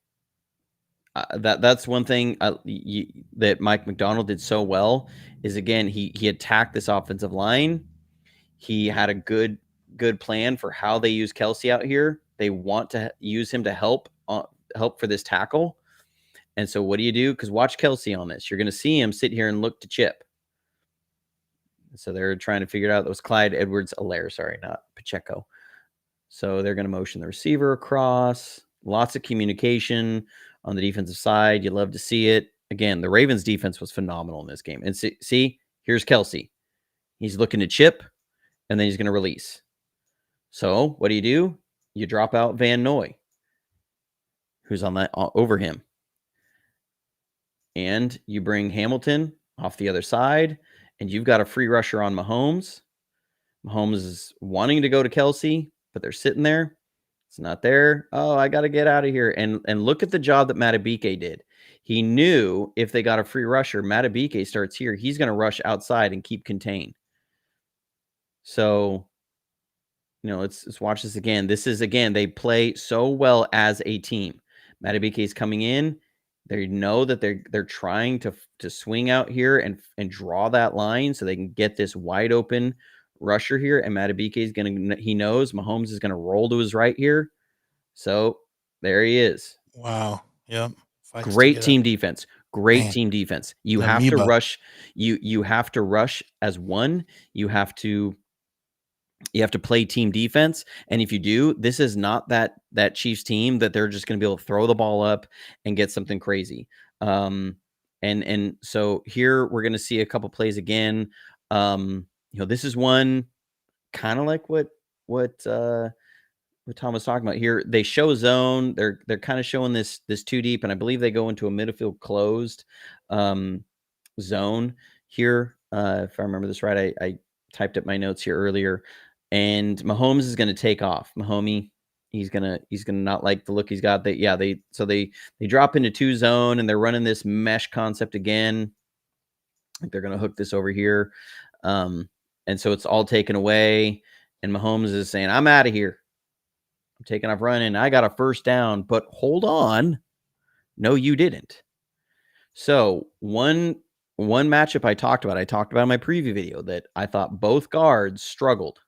that's one thing that Mike McDonald did so well is, again, he attacked this offensive line. He had a good plan for how they use Kelsey out here. They want to use him to help for this tackle. And so what do you do? Because watch Kelsey on this. You're going to see him sit here and look to chip. So they're trying to figure it out. That was Clyde Edwards-Helaire. Sorry, not Pacheco. So they're going to motion the receiver across. Lots of communication on the defensive side. You love to see it. Again, the Ravens defense was phenomenal in this game. And see, here's Kelsey. He's looking to chip, and then he's going to release. So what do? You drop out Van Noy, who's on that over him. And you bring Hamilton off the other side, and you've got a free rusher on Mahomes. Mahomes is wanting to go to Kelsey, but they're sitting there. It's not there. Oh, I got to get out of here. And look at the job that Matabike did. He knew if they got a free rusher, Matabike starts here. He's going to rush outside and keep contained. So, let's watch this again. This is, again, they play so well as a team. Matabike is coming in. They know that they're trying to swing out here and draw that line so they can get this wide open rusher here. And Matabike is he knows Mahomes is going to roll to his right here. So there he is. Wow. Yep. Great team defense. Great team defense. You have to rush. You have to rush as one. You have to play team defense. And if you do, this is not that Chiefs team that they're just going to be able to throw the ball up and get something crazy. And so here we're going to see a couple plays again. This is one kind of like what Tom was talking about here. They show zone. They're kind of showing this too deep, and I believe they go into a midfield closed zone here. If I remember this right, I typed up my notes here earlier. And Mahomes is going to take off. Mahomie, he's gonna not like the look he's got. They drop into 2 zone and they're running this mesh concept again. Like they're gonna hook this over here, and so it's all taken away. And Mahomes is saying, "I'm out of here. I'm taking off running. I got a first down." But hold on, no, you didn't. So one matchup I talked about in my preview video that I thought both guards struggled.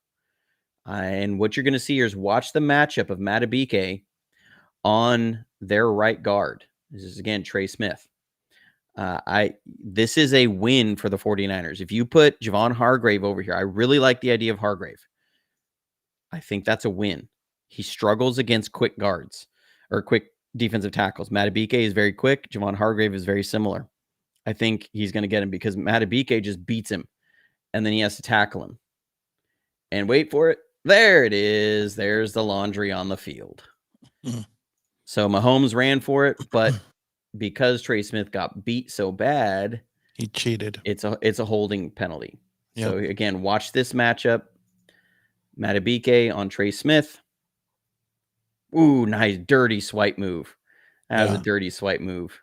And what you're going to see here is watch the matchup of Matabike on their right guard. This is, again, Trey Smith. This is a win for the 49ers. If you put Javon Hargrave over here, I really like the idea of Hargrave. I think that's a win. He struggles against quick guards or quick defensive tackles. Matabike is very quick. Javon Hargrave is very similar. I think he's going to get him because Matabike just beats him, and then he has to tackle him. And wait for it. There it is. There's the laundry on the field. So Mahomes ran for it, but because Trey Smith got beat so bad, he cheated. It's a holding penalty. Yep. So again, watch this matchup. Matabike on Trey Smith. Ooh, nice dirty swipe move. That was a dirty swipe move.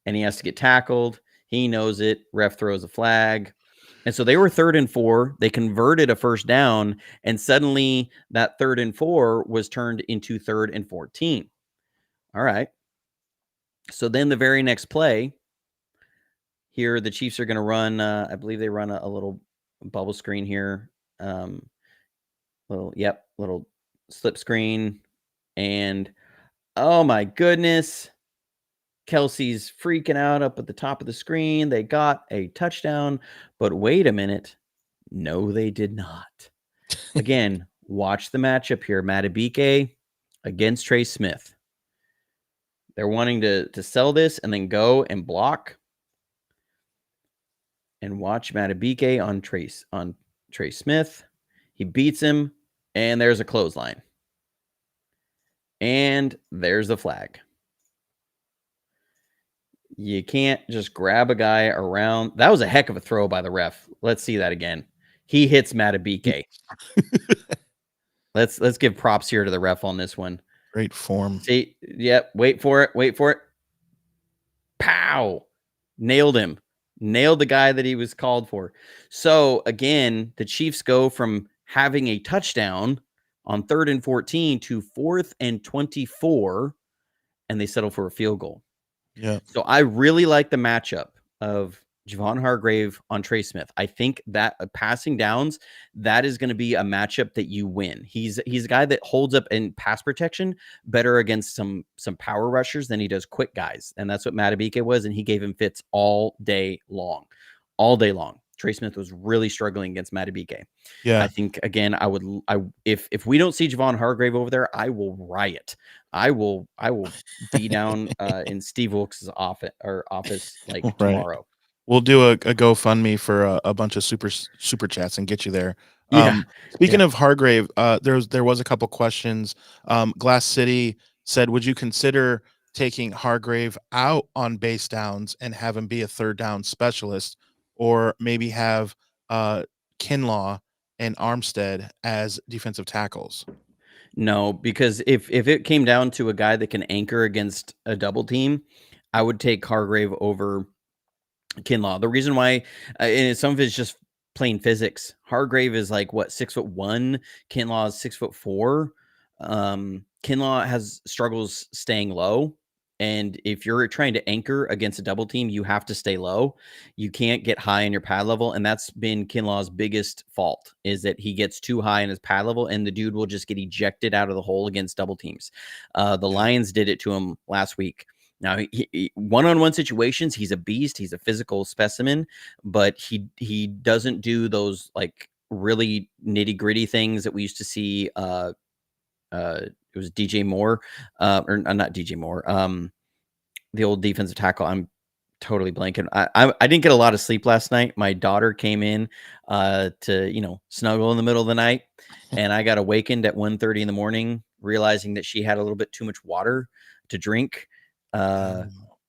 And he has to get tackled. He knows it. Ref throws a flag. And so they were 3rd and 4. They converted a first down, and suddenly that 3rd and 4 was turned into 3rd and 14. All right. So then the very next play, here the Chiefs are going to run, I believe they run a little bubble screen here. Little slip screen. And oh my goodness, Kelsey's freaking out up at the top of the screen. They got a touchdown, but wait a minute. No, they did not. Again, watch the matchup here. Matabike against Trey Smith. They're wanting to sell this and then go and block. And watch Matabike on Trey Smith. He beats him, and there's a clothesline. And there's the flag. You can't just grab a guy around. That was a heck of a throw by the ref. Let's see that again. He hits Matabike. Let's give props here to the ref on this one. Great form. See, yep. Wait for it. Pow! Nailed him. Nailed the guy that he was called for. So again, the Chiefs go from having a touchdown on 3rd and 14 to 4th and 24, and they settle for a field goal. Yeah. So I really like the matchup of Javon Hargrave on Trey Smith. I think that passing downs, that is going to be a matchup that you win. He's a guy that holds up in pass protection better against some power rushers than he does quick guys. And that's what Matabike was. And he gave him fits all day long. Trey Smith was really struggling against Matabike. Yeah. I think again, if we don't see Javon Hargrave over there, I will riot. I will be down in Steve Wilkes' office like tomorrow. We'll do a GoFundMe for a bunch of super chats and get you there. Speaking of Hargrave, there was a couple questions. Glass City said, would you consider taking Hargrave out on base downs and have him be a 3rd down specialist, or maybe have Kinlaw and Armstead as defensive tackles? No, because if it came down to a guy that can anchor against a double team, I would take Hargrave over Kinlaw. The reason why, and some of it's just plain physics. Hargrave is like what, 6'1". Kinlaw is 6'4". Kinlaw has struggles staying low, and if you're trying to anchor against a double team, you have to stay low. You can't get high in your pad level, and that's been Kinlaw's biggest fault, is that he gets too high in his pad level, and the dude will just get ejected out of the hole against double teams. The Lions did it to him last week. Now, he one-on-one situations, he's a beast. He's a physical specimen, but he doesn't do those like really nitty-gritty things that we used to see. It was DJ Moore, or not DJ Moore. The old defensive tackle. I'm totally blanking. I didn't get a lot of sleep last night. My daughter came in to snuggle in the middle of the night, and I got awakened at 1:30 in the morning, realizing that she had a little bit too much water to drink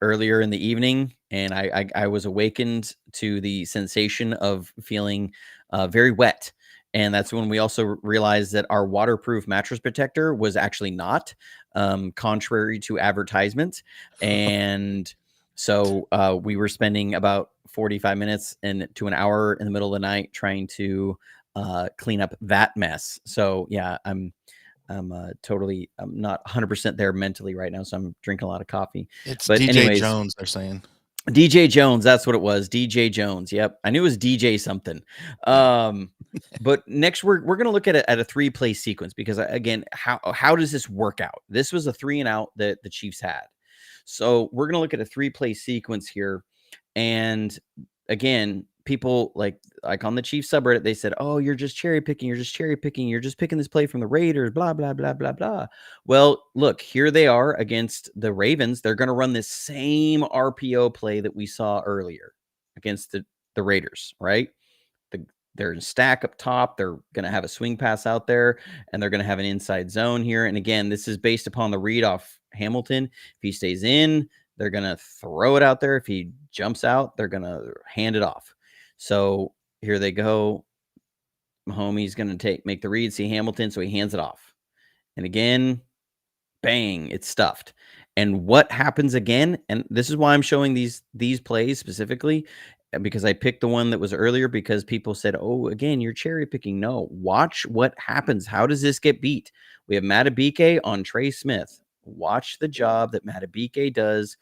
earlier in the evening, and I was awakened to the sensation of feeling very wet. And that's when we also realized that our waterproof mattress protector was actually not, contrary to advertisement. And so we were spending about 45 minutes to an hour in the middle of the night trying to clean up that mess. So yeah, I'm not 100% there mentally right now, so I'm drinking a lot of coffee. But DJ Jones, they're saying. DJ Jones, that's what it was. DJ Jones. Yep. I knew it was DJ something. But next we're going to look at a 3-play sequence, because again, how does this work out? This was a 3-and-out that the Chiefs had. So we're going to look at a 3-play sequence here. And again, people like on the Chiefs subreddit, they said, "Oh, you're just cherry picking. You're just cherry picking. You're just picking this play from the Raiders, blah, blah, blah, blah, blah." Well, look, here they are against the Ravens. They're going to run this same RPO play that we saw earlier against the Raiders, right? They're in stack up top. They're going to have a swing pass out there, and they're going to have an inside zone here. And again, this is based upon the read off Hamilton. If he stays in, they're going to throw it out there. If he jumps out, they're going to hand it off. So here they go. Mahomie's going to make the read, see Hamilton, so he hands it off. And again, bang, it's stuffed. And what happens again? And this is why I'm showing these plays specifically, because I picked the one that was earlier because people said, "Oh, again, you're cherry picking." No, watch what happens. How does this get beat? We have Matabike on Trey Smith. Watch the job that Matabike does,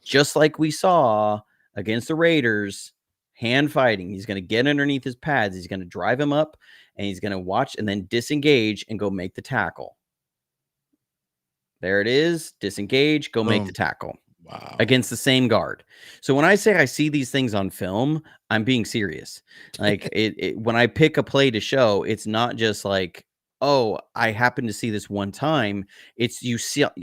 just like we saw against the Raiders. Hand fighting. He's going to get underneath his pads. He's going to drive him up, and he's going to watch and then disengage and go make the tackle. There it is. Disengage, go make the tackle. Wow. Against the same guard. So when I say I see these things on film, I'm being serious. Like when I pick a play to show, it's not just like, oh, I happen to see this one time. It's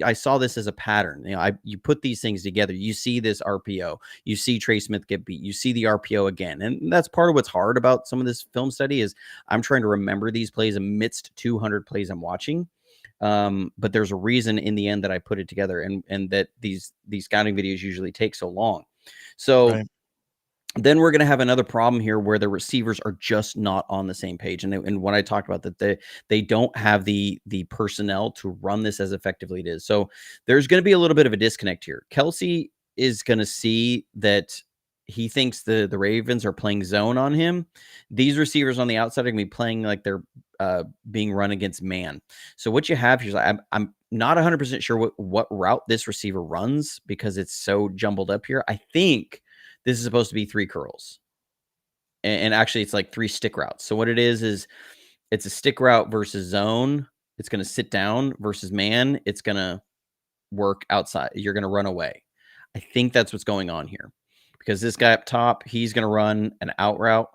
I saw this as a pattern. You put these things together. You see this RPO. You see Trey Smith get beat. You see the RPO again. And that's part of what's hard about some of this film study is I'm trying to remember these plays amidst 200 plays I'm watching. But there's a reason in the end that I put it together and that these scouting videos usually take so long. So then we're going to have another problem here where the receivers are just not on the same page. And what I talked about, that they don't have the personnel to run this as effectively it is. So there's going to be a little bit of a disconnect here. Kelsey is going to see that he thinks the Ravens are playing zone on him. These receivers on the outside are going to be playing like they're being run against man. So what you have here is I'm not 100% sure what route this receiver runs because it's so jumbled up here. I think this is supposed to be 3 curls. And actually it's like 3 stick routes. So what it is it's a stick route versus zone. It's going to sit down versus man. It's going to work outside. You're going to run away. I think that's what's going on here. Because this guy up top, he's going to run an out route.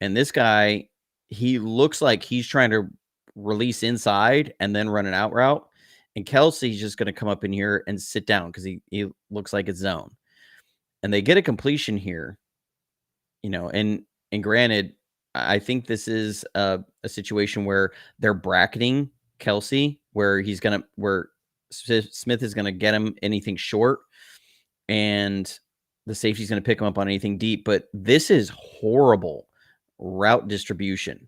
And this guy, he looks like he's trying to release inside and then run an out route. And Kelsey's just going to come up in here and sit down because he looks like it's zone. And they get a completion here, and granted, I think this is a situation where they're bracketing Kelsey, where Smith is going to get him anything short. And the safety's going to pick him up on anything deep, but this is horrible route distribution.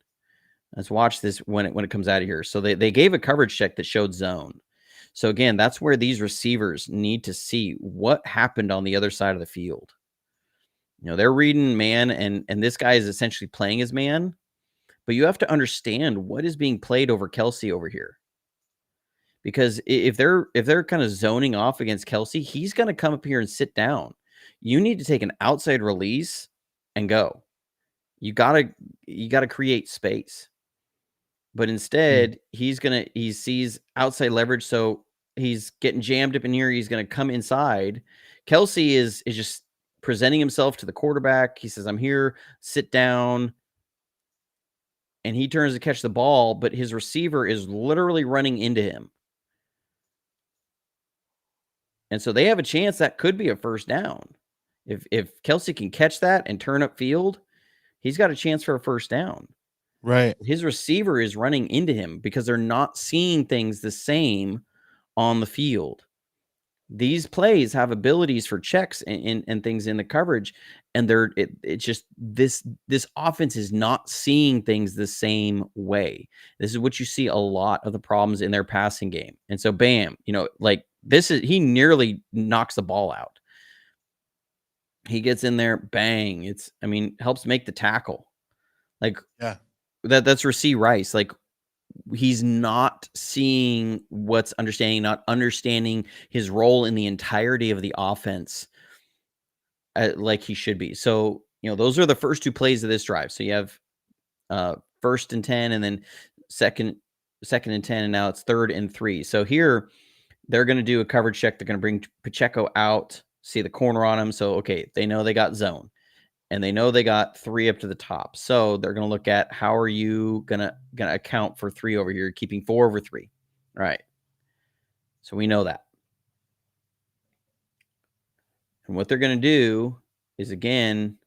Let's watch this when it comes out of here. So they gave a coverage check that showed zone. So again, that's where these receivers need to see what happened on the other side of the field. They're reading man, and this guy is essentially playing as man, but you have to understand what is being played over Kelsey over here. Because if they're kind of zoning off against Kelsey, he's going to come up here and sit down. You need to take an outside release and go. You gotta create space. But instead, he sees outside leverage, so he's getting jammed up in here. He's gonna come inside. Kelsey is just presenting himself to the quarterback. He says, "I'm here, sit down." And he turns to catch the ball, but his receiver is literally running into him. And so they have a chance that could be a first down. If Kelsey can catch that and turn up field, he's got a chance for a first down. Right. His receiver is running into him because they're not seeing things the same on the field. These plays have abilities for checks and things in the coverage, and it's just this offense is not seeing things the same way. This is what you see a lot of the problems in their passing game. And so bam, he nearly knocks the ball out. He gets in there, bang. Helps make the tackle. That's Rasheed Rice. He's not seeing not understanding his role in the entirety of the offense like he should be. So, those are the first 2 plays of this drive. So you have 1st and 10 and then second and 10, and now it's 3rd and 3. So here they're going to do a coverage check. They're going to bring Pacheco out, see the corner on him. So, okay, they know they got zone. and they know they got 3 up to the top. So they're going to look at how are you going to account for 3 over here, keeping 4 over 3. All right. So we know that. And what they're going to do is, again,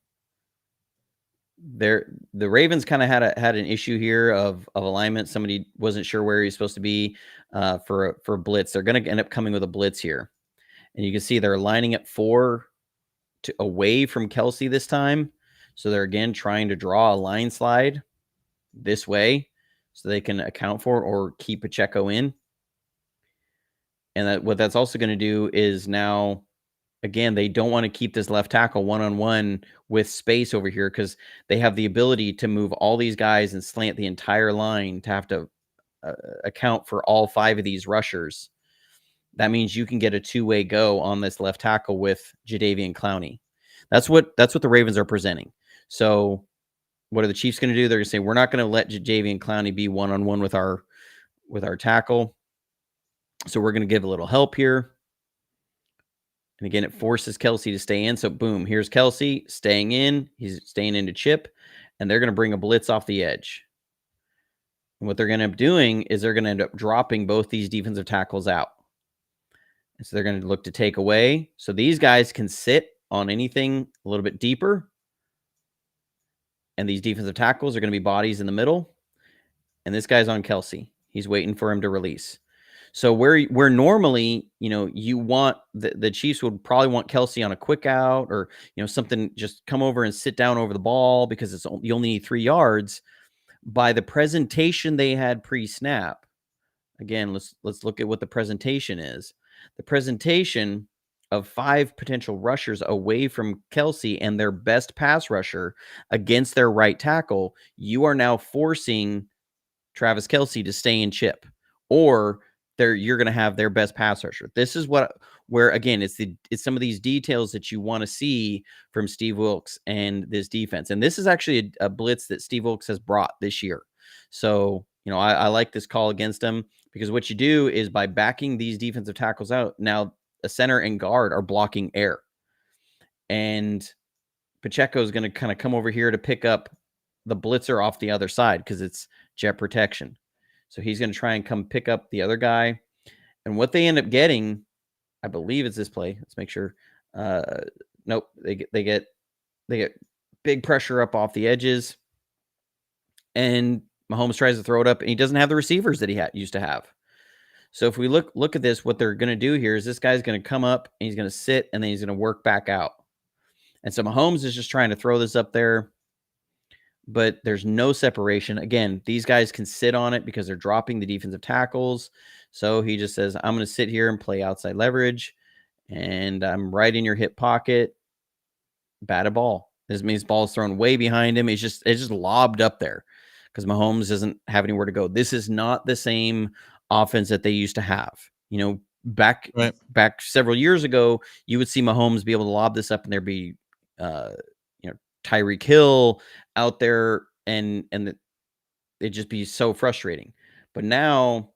the Ravens kind of had an issue here of alignment. Somebody wasn't sure where he's supposed to be for a blitz. They're going to end up coming with a blitz here. And you can see they're lining up 4 away from Kelsey this time. So they're, again, trying to draw a line slide this way so they can account for it or keep Pacheco in. And what that's also going to do is now, again, they don't want to keep this left tackle one-on-one with space over here because they have the ability to move all these guys and slant the entire line to have to account for all 5 of these rushers. That means you can get a 2-way go on this left tackle with Jadeveon Clowney. That's what the Ravens are presenting. So what are the Chiefs going to do? They're going to say, we're not going to let Jadeveon Clowney be one-on-one with our tackle. So we're going to give a little help here. And again, it forces Kelsey to stay in. So boom, here's Kelsey staying in. He's staying into chip. And they're going to bring a blitz off the edge. And what they're going to end up doing is they're going to end up dropping both these defensive tackles out. And so they're going to look to take away. So these guys can sit on anything a little bit deeper. And these defensive tackles are going to be bodies in the middle. And this guy's on Kelsey. He's waiting for him to release. So where normally, you want the Chiefs would probably want Kelsey on a quick out or, something, just come over and sit down over the ball because you only need 3 yards. By the presentation they had pre-snap, again, let's look at what the presentation is. The presentation of 5 potential rushers away from Kelsey and their best pass rusher against their right tackle, you are now forcing Travis Kelsey to stay in chip, or you're going to have their best pass rusher. This is where again, it's some of these details that you want to see from Steve Wilks and this defense. And this is actually a blitz that Steve Wilks has brought this year. So, I like this call against him because what you do is by backing these defensive tackles out, now a center and guard are blocking air. And Pacheco is going to kind of come over here to pick up the blitzer off the other side because it's jet protection. So he's going to try and come pick up the other guy. And what they end up getting, I believe it's this play. Let's make sure. Nope. They get big pressure up off the edges. And Mahomes tries to throw it up, and he doesn't have the receivers that he used to have. So if we look at this, what they're going to do here is this guy's going to come up, and he's going to sit, and then he's going to work back out. And so Mahomes is just trying to throw this up there, but there's no separation. Again, these guys can sit on it because they're dropping the defensive tackles. So he just says, I'm going to sit here and play outside leverage, and I'm right in your hip pocket. Batted ball. This means ball is thrown way behind him. It's just lobbed up there because Mahomes doesn't have anywhere to go. This is not the same offense that they used to have. Back several years ago, you would see Mahomes be able to lob this up, and there'd be Tyreek Hill out there, and it'd just be so frustrating. But now,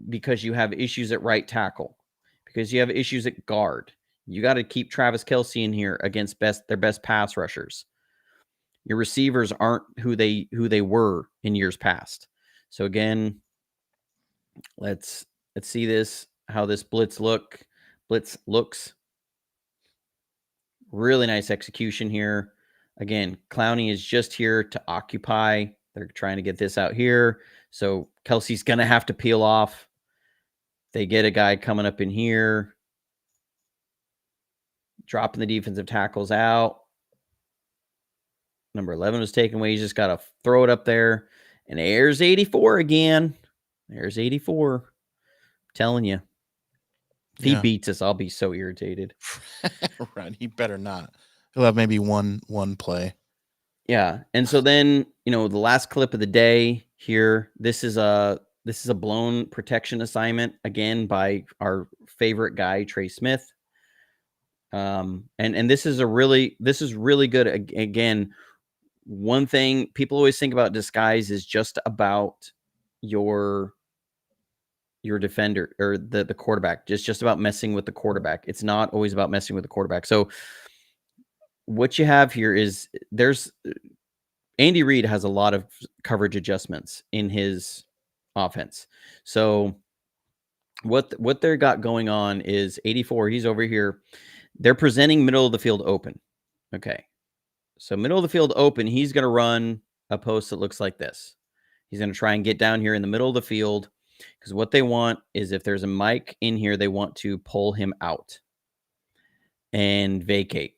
because you have issues at right tackle, because you have issues at guard, you got to keep Travis Kelsey in here against their best pass rushers. Your receivers aren't who they were in years past. So again, let's see how this blitz looks. Really nice execution here. Again, Clowney is just here to occupy. They're trying to get this out here. So Kelsey's going to have to peel off. They get a guy coming up in here, dropping the defensive tackles out. Number 11 was taken away. He's just got to throw it up there. And there's 84 again. There's 84. I'm telling you. If he beats us, I'll be so irritated. Right. He better not. He'll have maybe one play. Yeah. And so then, the last clip of the day here, this is a blown protection assignment, again, by our favorite guy, Trey Smith. And this is really good. Again, one thing people always think about disguise is just about your defender or the quarterback. Just about messing with the quarterback. It's not always about messing with the quarterback. So what you have here is there's Andy Reid has a lot of coverage adjustments in his offense. So what they got going on is 84. He's over here. They're presenting middle of the field open. Okay. So middle of the field open, he's going to run a post that looks like this. He's going to try and get down here in the middle of the field because what they want is if there's a mic in here, they want to pull him out and vacate.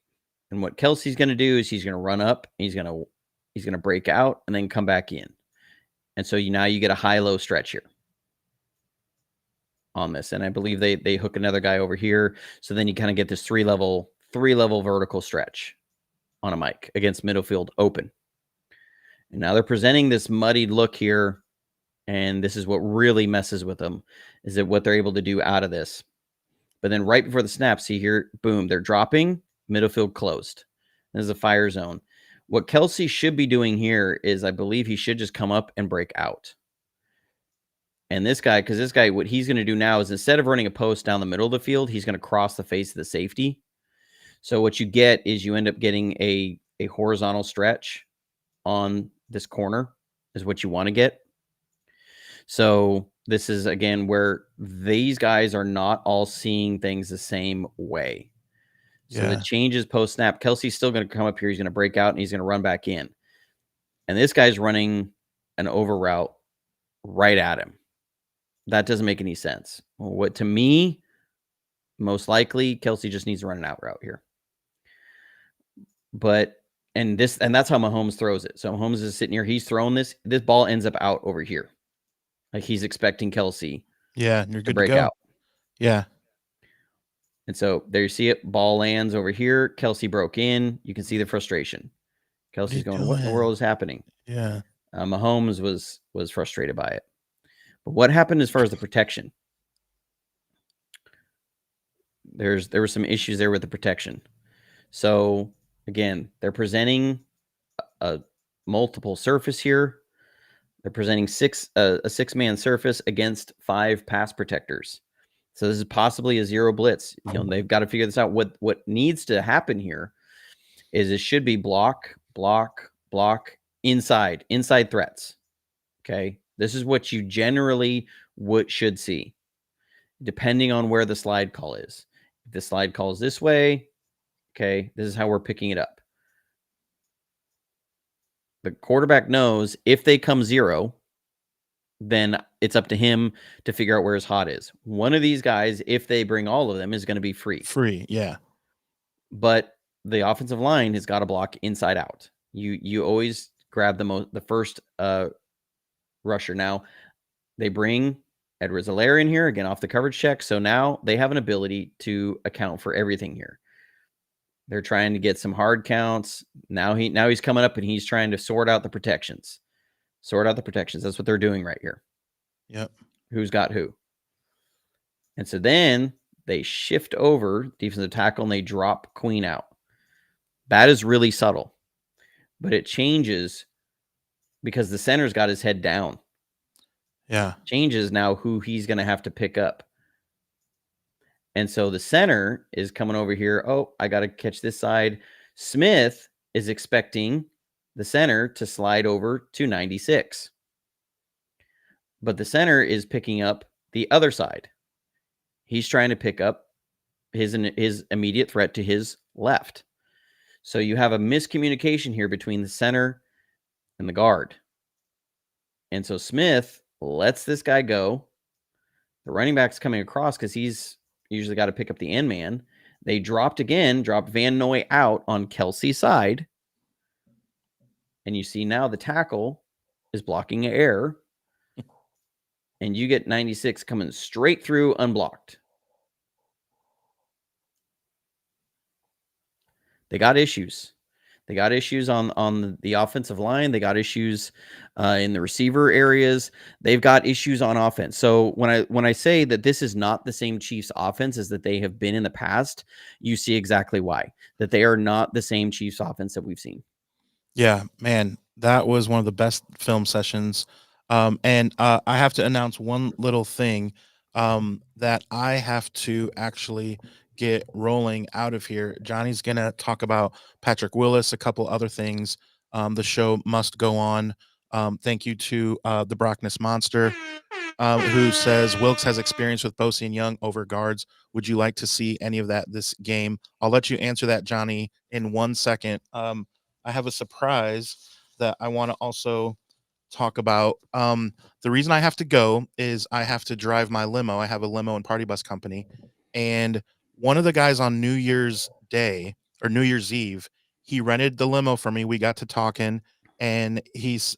And what Kelsey's going to do is he's going to run up, he's going to break out and then come back in. And so now you get a high-low stretch here on this. And I believe they hook another guy over here. So then you kind of get this three level vertical stretch on a mic against middle field open. And now they're presenting this muddied look here. And this is what really messes with them, is that what they're able to do out of this. But then right before the snap, see here, boom, they're dropping, middle field closed. This is a fire zone. What Kelsey should be doing here is I believe he should just come up and break out. And this guy, because this guy, what he's going to do now is instead of running a post down the middle of the field, he's going to cross the face of the safety. So what you get is you end up getting a horizontal stretch on this corner is what you want to get. So this is, again, where these guys are not all seeing things the same way. So the changes post-snap, Kelsey's still going to come up here. He's going to break out, and he's going to run back in. And this guy's running an over route right at him. That doesn't make any sense. What, to me, most likely, Kelsey just needs to run an out route here. And that's how Mahomes throws it. So Mahomes is sitting here. He's throwing this. This ball ends up out over here. Like he's expecting Kelsey you're good to break out. Yeah. And so there you see it. Ball lands over here. Kelsey broke in. You can see the frustration. Kelsey's going, what in the world is happening? Yeah. Mahomes was frustrated by it. But what happened as far as the protection? There were some issues there with the protection. So again, they're presenting a multiple surface here. They're presenting a six-man surface against 5 pass protectors. So this is possibly a zero blitz. They've got to figure this out. What needs to happen here is it should be block, block, block, inside threats. Okay. This is what you generally should see, depending on where the slide call is. If the slide call is this way, okay, this is how we're picking it up. The quarterback knows if they come zero, then it's up to him to figure out where his hot is. One of these guys, if they bring all of them, is going to be free. Yeah. But the offensive line has got to block inside out. You always grab the first rusher. Now, they bring Edwards-Helaire in here, again, off the coverage check. So now they have an ability to account for everything here. They're trying to get some hard counts. Now he's coming up and he's trying to sort out the protections. That's what they're doing right here. Yep. Who's got who? And so then they shift over defensive tackle and they drop Queen out. That is really subtle, but it changes because the center's got his head down. Yeah. Changes now who he's going to have to pick up. And so the center is coming over here. Oh, I got to catch this side. Smith is expecting the center to slide over to 96. But the center is picking up the other side. He's trying to pick up his immediate threat to his left. So you have a miscommunication here between the center and the guard. And so Smith lets this guy go. The running back's coming across because he's usually got to pick up the end man. They dropped Van Noy out on Kelsey's side. And you see now the tackle is blocking an error. And you get 96 coming straight through unblocked. They got issues. They got issues on the offensive line. They got issues in the receiver areas. They've got issues on offense. So when I say that this is not the same Chiefs offense as that they have been in the past, you see exactly why. That they are not the same Chiefs offense that we've seen. Yeah, man, that was one of the best film sessions. And I have to announce one little thing that I have to actually get rolling out of here. Johnny's gonna talk about Patrick Willis, a couple other things. The show must go on. Thank you to the Brockness Monster, who says Wilkes has experience with Bosey and Young over guards. Would you like to see any of that this game? I'll let you answer that, Johnny, in 1 second. I have a surprise that I want to also talk about. The reason I have to go is I have to drive my limo. I have a limo and party bus company. And one of the guys on New Year's Day or New Year's Eve, he rented the limo for me. We got to talking, and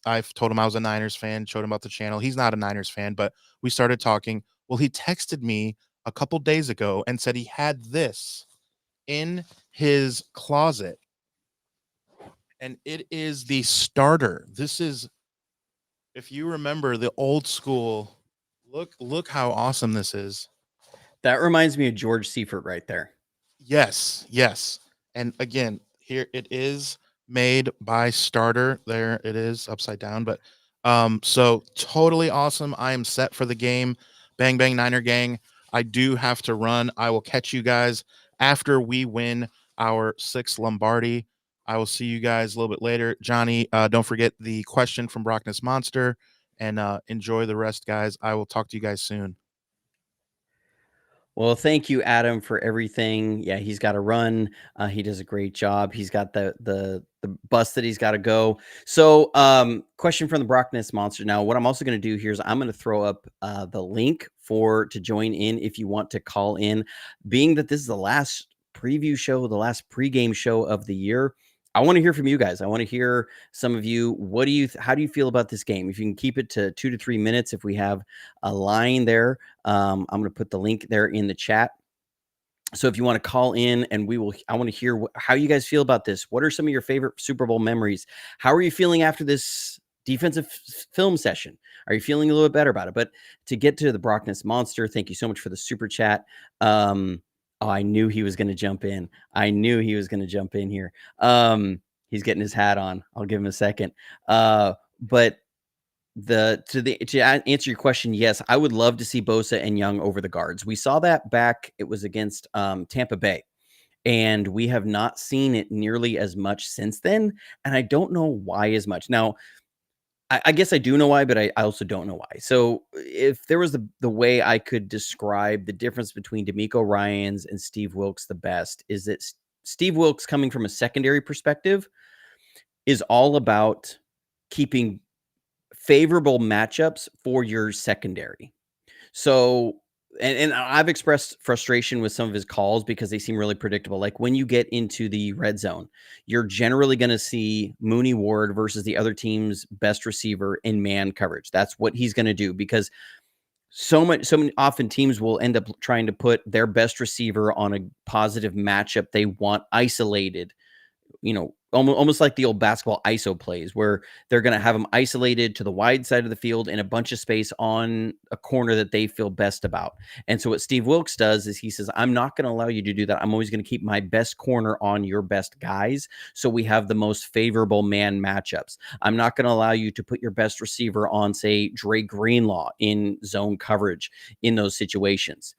I've told him I was a Niners fan, showed him about the channel. He's not a Niners fan, but we started talking. Well, he texted me a couple days ago and said he had this in his closet, and it is the starter. This is, if you remember the old school, look how awesome this is. That reminds me of George Seifert right there. Yes, yes. And again, here it is, made by Starter. There it is, upside down. But so totally awesome. I am set for the game. Bang bang Niner gang. I do have to run. I will catch you guys after we win our 6th Lombardi. I will see you guys a little bit later. Johnny, don't forget the question from Brockness Monster, and enjoy the rest, guys. I will talk to you guys soon. Well, thank you, Adam, for everything. Yeah, he's got to run. He does a great job. He's got the bus that he's got to go. So, question from the Brockness Monster. Now, what I'm also going to do here is I'm going to throw up the link to join in if you want to call in. Being that this is the last preview show, the last pregame show of the year, I want to hear from you guys. I want to hear some of you. How do you feel about this game? If you can keep it to 2 to 3 minutes, if we have a line there, I'm going to put the link there in the chat. So if you want to call in, and I want to hear how you guys feel about this. What are some of your favorite Super Bowl memories? How are you feeling after this defensive film session? Are you feeling a little bit better about it? But to get to the Brockness Monster, thank you so much for the super chat. Oh, I knew he was going to jump in. I knew he was going to jump in here. He's getting his hat on. I'll give him a second. But to answer your question, yes, I would love to see Bosa and Young over the guards. We saw that back. It was against Tampa Bay, and we have not seen it nearly as much since then. And I don't know why as much. Now, I guess I do know why, but I also don't know why. So if there was the way I could describe the difference between D'Amico Ryans and Steve Wilkes the best is that Steve Wilkes, coming from a secondary perspective, is all about keeping favorable matchups for your secondary. So, and I've expressed frustration with some of his calls because they seem really predictable. Like when you get into the red zone, you're generally going to see Mooney Ward versus the other team's best receiver in man coverage. That's what he's going to do, because so many often teams will end up trying to put their best receiver on a positive matchup they want isolated, almost like the old basketball ISO plays where they're going to have them isolated to the wide side of the field in a bunch of space on a corner that they feel best about. And so what Steve Wilkes does is he says, I'm not going to allow you to do that. I'm always going to keep my best corner on your best guys, so we have the most favorable man matchups. I'm not going to allow you to put your best receiver on, say, Dre Greenlaw in zone coverage in those situations.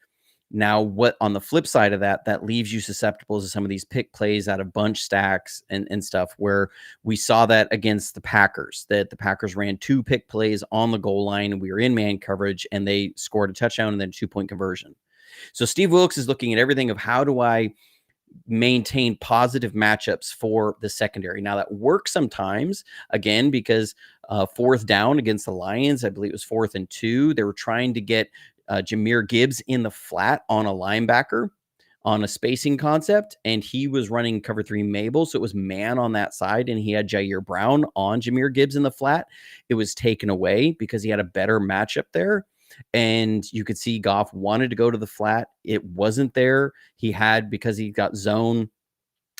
Now, what on the flip side of that leaves you susceptible to some of these pick plays out of bunch stacks and stuff, where we saw that against the Packers, that the Packers ran 2 pick plays on the goal line, and we were in man coverage, and they scored a touchdown and then a 2-point conversion. So Steve Wilkes is looking at everything of how do I maintain positive matchups for the secondary. Now that works sometimes, again, because 4th down against the Lions, I believe it was 4th and 2, they were trying to get Jahmyr Gibbs in the flat on a linebacker on a spacing concept, and he was running cover 3 Mabel, so it was man on that side, and he had Jair Brown on Jahmyr Gibbs in the flat. It was taken away because he had a better matchup there, and you could see Goff wanted to go to the flat. It wasn't there. Because he got zone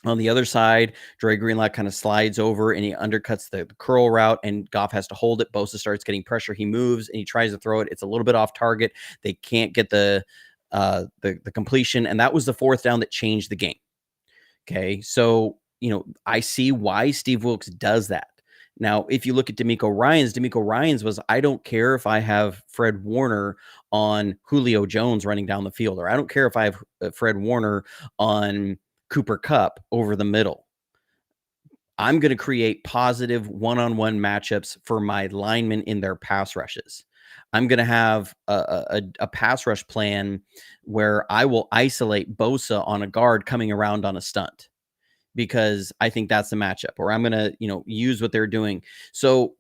on the other side, Dre Greenlaw kind of slides over and he undercuts the curl route, and Goff has to hold it. Bosa starts getting pressure. He moves and he tries to throw it. It's a little bit off target. They can't get the completion, and that was the 4th down that changed the game. Okay, so I see why Steve Wilkes does that. Now, if you look at D'Amico Ryans was, I don't care if I have Fred Warner on Julio Jones running down the field, or I don't care if I have Fred Warner on Cooper Kupp over the middle. I'm going to create positive one-on-one matchups for my linemen in their pass rushes. I'm going to have a pass rush plan where I will isolate Bosa on a guard coming around on a stunt, because I think that's the matchup, or I'm going to, use what they're doing. So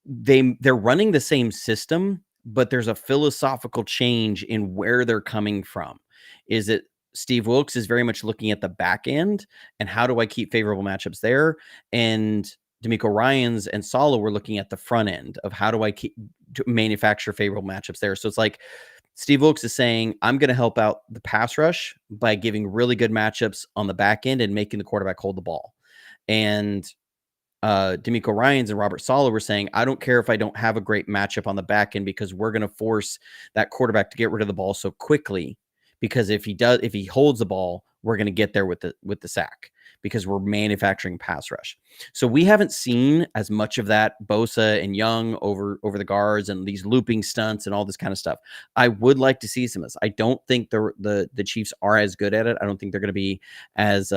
they're running the same system, but there's a philosophical change in where they're coming from. Is it Steve Wilkes is very much looking at the back end and how do I keep favorable matchups there? And D'Amico Ryans and Salo were looking at the front end of how do I keep to manufacture favorable matchups there. So it's like Steve Wilkes is saying, I'm going to help out the pass rush by giving really good matchups on the back end and making the quarterback hold the ball. And D'Amico Ryans and Robert Saleh were saying, I don't care if I don't have a great matchup on the back end, because we're going to force that quarterback to get rid of the ball so quickly. Because if he holds the ball, we're going to get there with the sack, because we're manufacturing pass rush. So we haven't seen as much of that Bosa and Young over the guards and these looping stunts and all this kind of stuff. I would like to see some of this. I don't think the Chiefs are as good at it. I don't think they're going to be as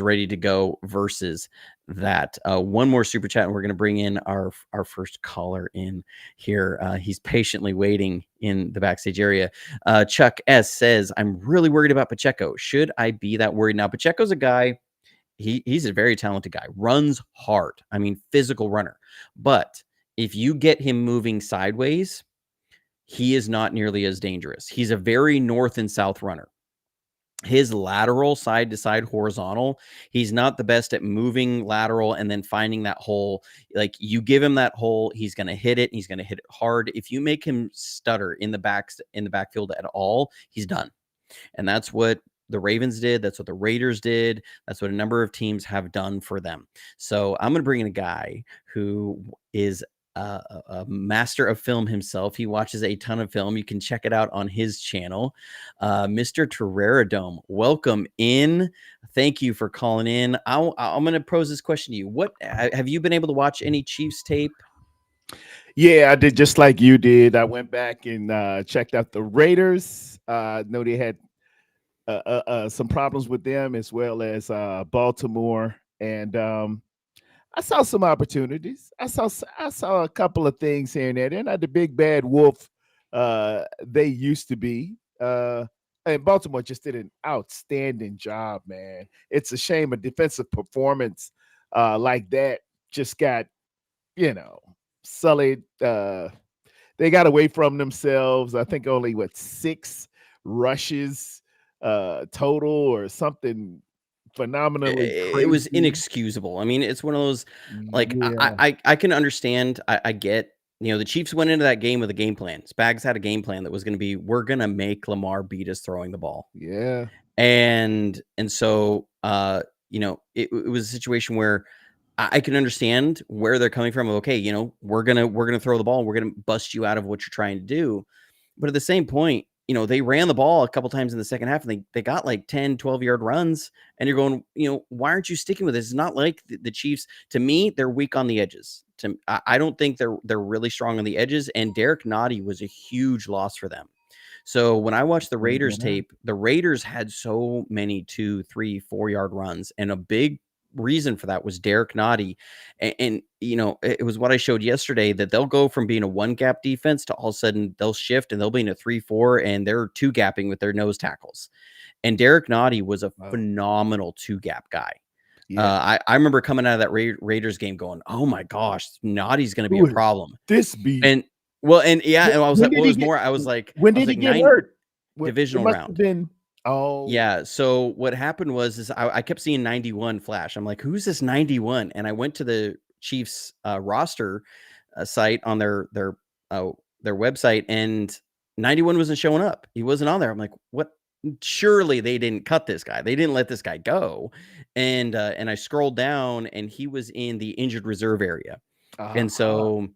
ready to go versus that. One more super chat, and we're going to bring in our first caller in here. He's patiently waiting in the backstage area. Chuck S says, I'm really worried about Pacheco. Should I be that worried? Now, Pacheco's a guy, he's a very talented guy, runs hard. I mean, physical runner. But if you get him moving sideways, he is not nearly as dangerous. He's a very north and south runner. His lateral side to side horizontal, he's not the best at moving lateral and then finding that hole. Like, you give him that hole, he's going to hit it. He's going to hit it hard. If you make him stutter in the backfield at all, he's done. And that's what the Ravens did. That's what the Raiders did. That's what a number of teams have done for them. So I'm going to bring in a guy who is a master of film himself. He watches a ton of film. You can check it out on his channel. Mr. Terrera Dome, welcome in. Thank you for calling in. I'm going to pose this question to you. What have you been able to watch any Chiefs tape? Yeah, I did just like you did. I went back and checked out the Raiders. Know they had some problems with them, as well as Baltimore, and I saw some opportunities. I saw a couple of things here and there. They're not the big bad wolf they used to be. And Baltimore just did an outstanding job, man. It's a shame a defensive performance like that just got, sullied. They got away from themselves. I think only 6 rushes total or something phenomenally crazy. It was inexcusable. I mean, it's one of those, like, Yeah. I can understand. I get, the Chiefs went into that game with a game plan. Spags had a game plan that was going to be, we're going to make Lamar beat us throwing the ball. Yeah. And so, it was a situation where I can understand where they're coming from. Okay, we're gonna throw the ball. We're gonna bust you out of what you're trying to do. But at the same point, they ran the ball a couple times in the second half, and they got like 10, 12-yard runs. And you're going, why aren't you sticking with this? It's not like the Chiefs. To me, they're weak on the edges. I don't think they're really strong on the edges. And Derek Nottie was a huge loss for them. So when I watched the Raiders tape, the Raiders had so many 2, 3, 4-yard runs, and a big reason for that was Derek Nottie. And it was what I showed yesterday, that they'll go from being a 1-gap defense to all of a sudden they'll shift and they'll be in a 3-4, and they're 2-gapping with their nose tackles. And Derek Nottie was a phenomenal 2-gap guy. Yeah. I remember coming out of that Raiders game going, oh my gosh, Nottie's going to be a problem. This be and I was like, well, it was more. I was like, when did he get hurt? Divisional round. Oh, yeah. So what happened was I kept seeing 91 flash. I'm like, who's this 91? And I went to the Chiefs roster site on their website, and 91 wasn't showing up. He wasn't on there. I'm like, what? Surely they didn't cut this guy. They didn't let this guy go. And I scrolled down, and he was in the injured reserve area. And so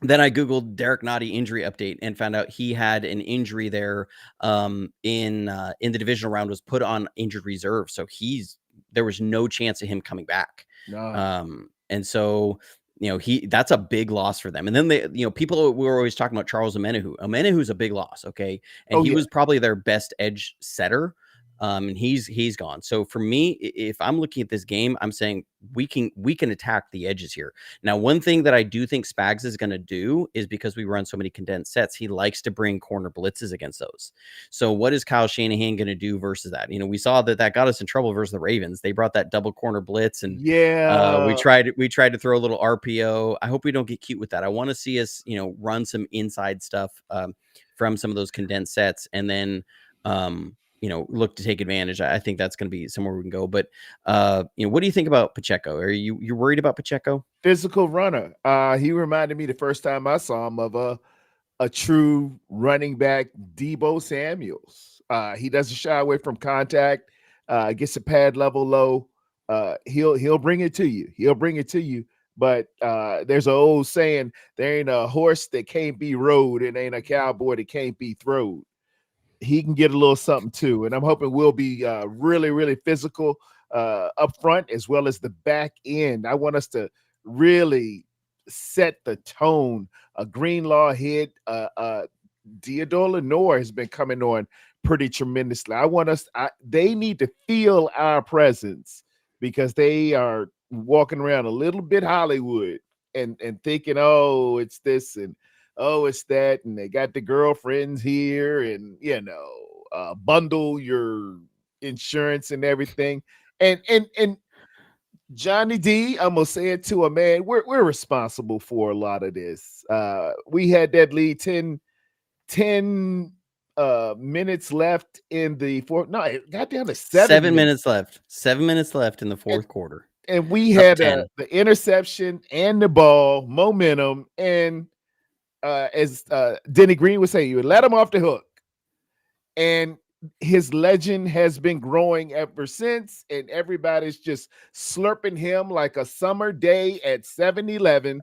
then I Googled Derek Nottie injury update and found out he had an injury there in the divisional round, was put on injured reserve. So there was no chance of him coming back. And so that's a big loss for them. And then people were always talking about Charles Omenihu. Omenahu's a big loss, okay? And he was probably their best edge setter. And he's gone. So for me, if I'm looking at this game, I'm saying we can attack the edges here. Now, one thing that I do think Spags is going to do is, because we run so many condensed sets, he likes to bring corner blitzes against those. So what is Kyle Shanahan going to do versus that? We saw that got us in trouble versus the Ravens. They brought that double corner blitz, and we tried to throw a little RPO. I hope we don't get cute with that. I want to see us, run some inside stuff from some of those condensed sets, and then look to take advantage. I think that's going to be somewhere we can go. But what do you think about Pacheco? Are you worried about Pacheco? Physical runner. He reminded me the first time I saw him of a true running back, Deebo Samuels. He doesn't shy away from contact. Gets the pad level low. He'll bring it to you. He'll bring it to you. But there's an old saying: there ain't a horse that can't be rode, and ain't a cowboy that can't be throwed. He can get a little something too, and I'm hoping we'll be really, really physical up front as well as the back end. I want us to really set the tone. Greenlaw hit. Theodore Lenore has been coming on pretty tremendously. They need to feel our presence, because they are walking around a little bit Hollywood and thinking, oh, it's this and oh, it's that, and they got the girlfriends here, and bundle your insurance and everything. And Johnny D, I'm gonna say it to a man, we're responsible for a lot of this. We had that lead 10 minutes left in the fourth. No, it got down to 7 minutes left. 7 minutes left in the fourth quarter. And we had the interception and the ball momentum, and as Denny Green would say, you let him off the hook. And his legend has been growing ever since, and everybody's just slurping him like a summer day at 7-Eleven.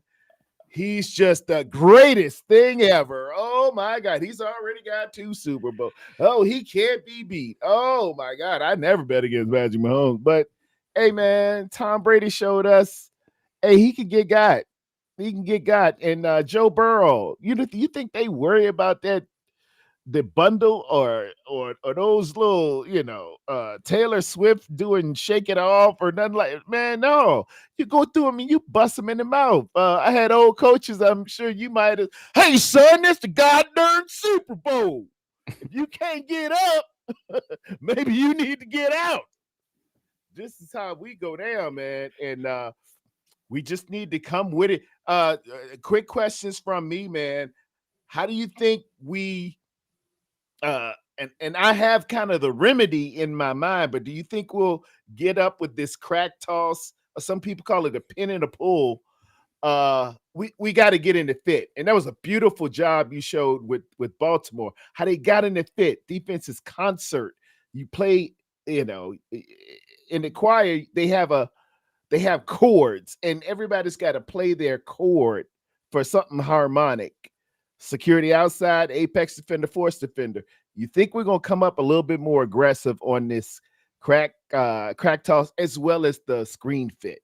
He's just the greatest thing ever. Oh, my God. He's already got 2 Super Bowls. Oh, he can't be beat. Oh, my God. I never bet against Patrick Mahomes. But, hey, man, Tom Brady showed us, hey, he can get got. He can get got. And Joe Burrow, you think they worry about that, the bundle or those little, Taylor Swift doing Shake It Off or nothing like, man, no. You go through them and you bust them in the mouth. I had old coaches, I'm sure you might have, hey, son, it's the goddamn Super Bowl. If you can't get up, maybe you need to get out. This is how we go down, man. And we just need to come with it. Quick questions from me, man. How do you think we and I have kind of the remedy in my mind, but do you think we'll get up with this crack toss? Some people call it a pin and a pull. We got to get in the fit. And that was a beautiful job you showed with Baltimore, how they got in the fit. Defense's concert. You play, in the choir, they have chords, and everybody's got to play their chord for something harmonic. Security outside, apex defender, force defender. You think we're going to come up a little bit more aggressive on this crack toss as well as the screen fit?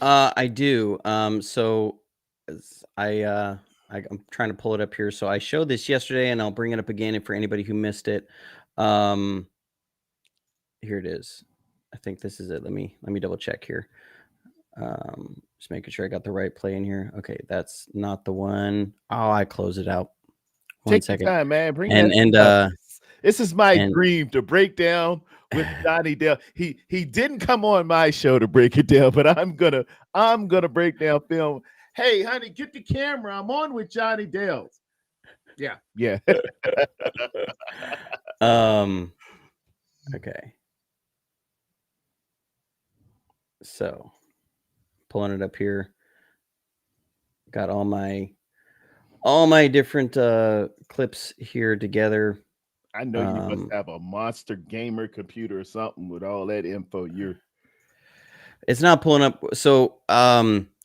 I do. So I'm trying to pull it up here. So I showed this yesterday, and I'll bring it up again for anybody who missed it. Here it is. I think this is it. Let me double check here. Just making sure I got the right play in here. Okay, that's not the one. Oh, I closed it out. Take your time, man. This is my dream to break down with Johnny Dell. He didn't come on my show to break it down, but I'm gonna break down film. Hey, honey, get the camera. I'm on with Johnny Dell. Yeah. Okay. So, pulling it up here. Got all my different clips here together. I know you must have a monster gamer computer or something with all that info. It's not pulling up. So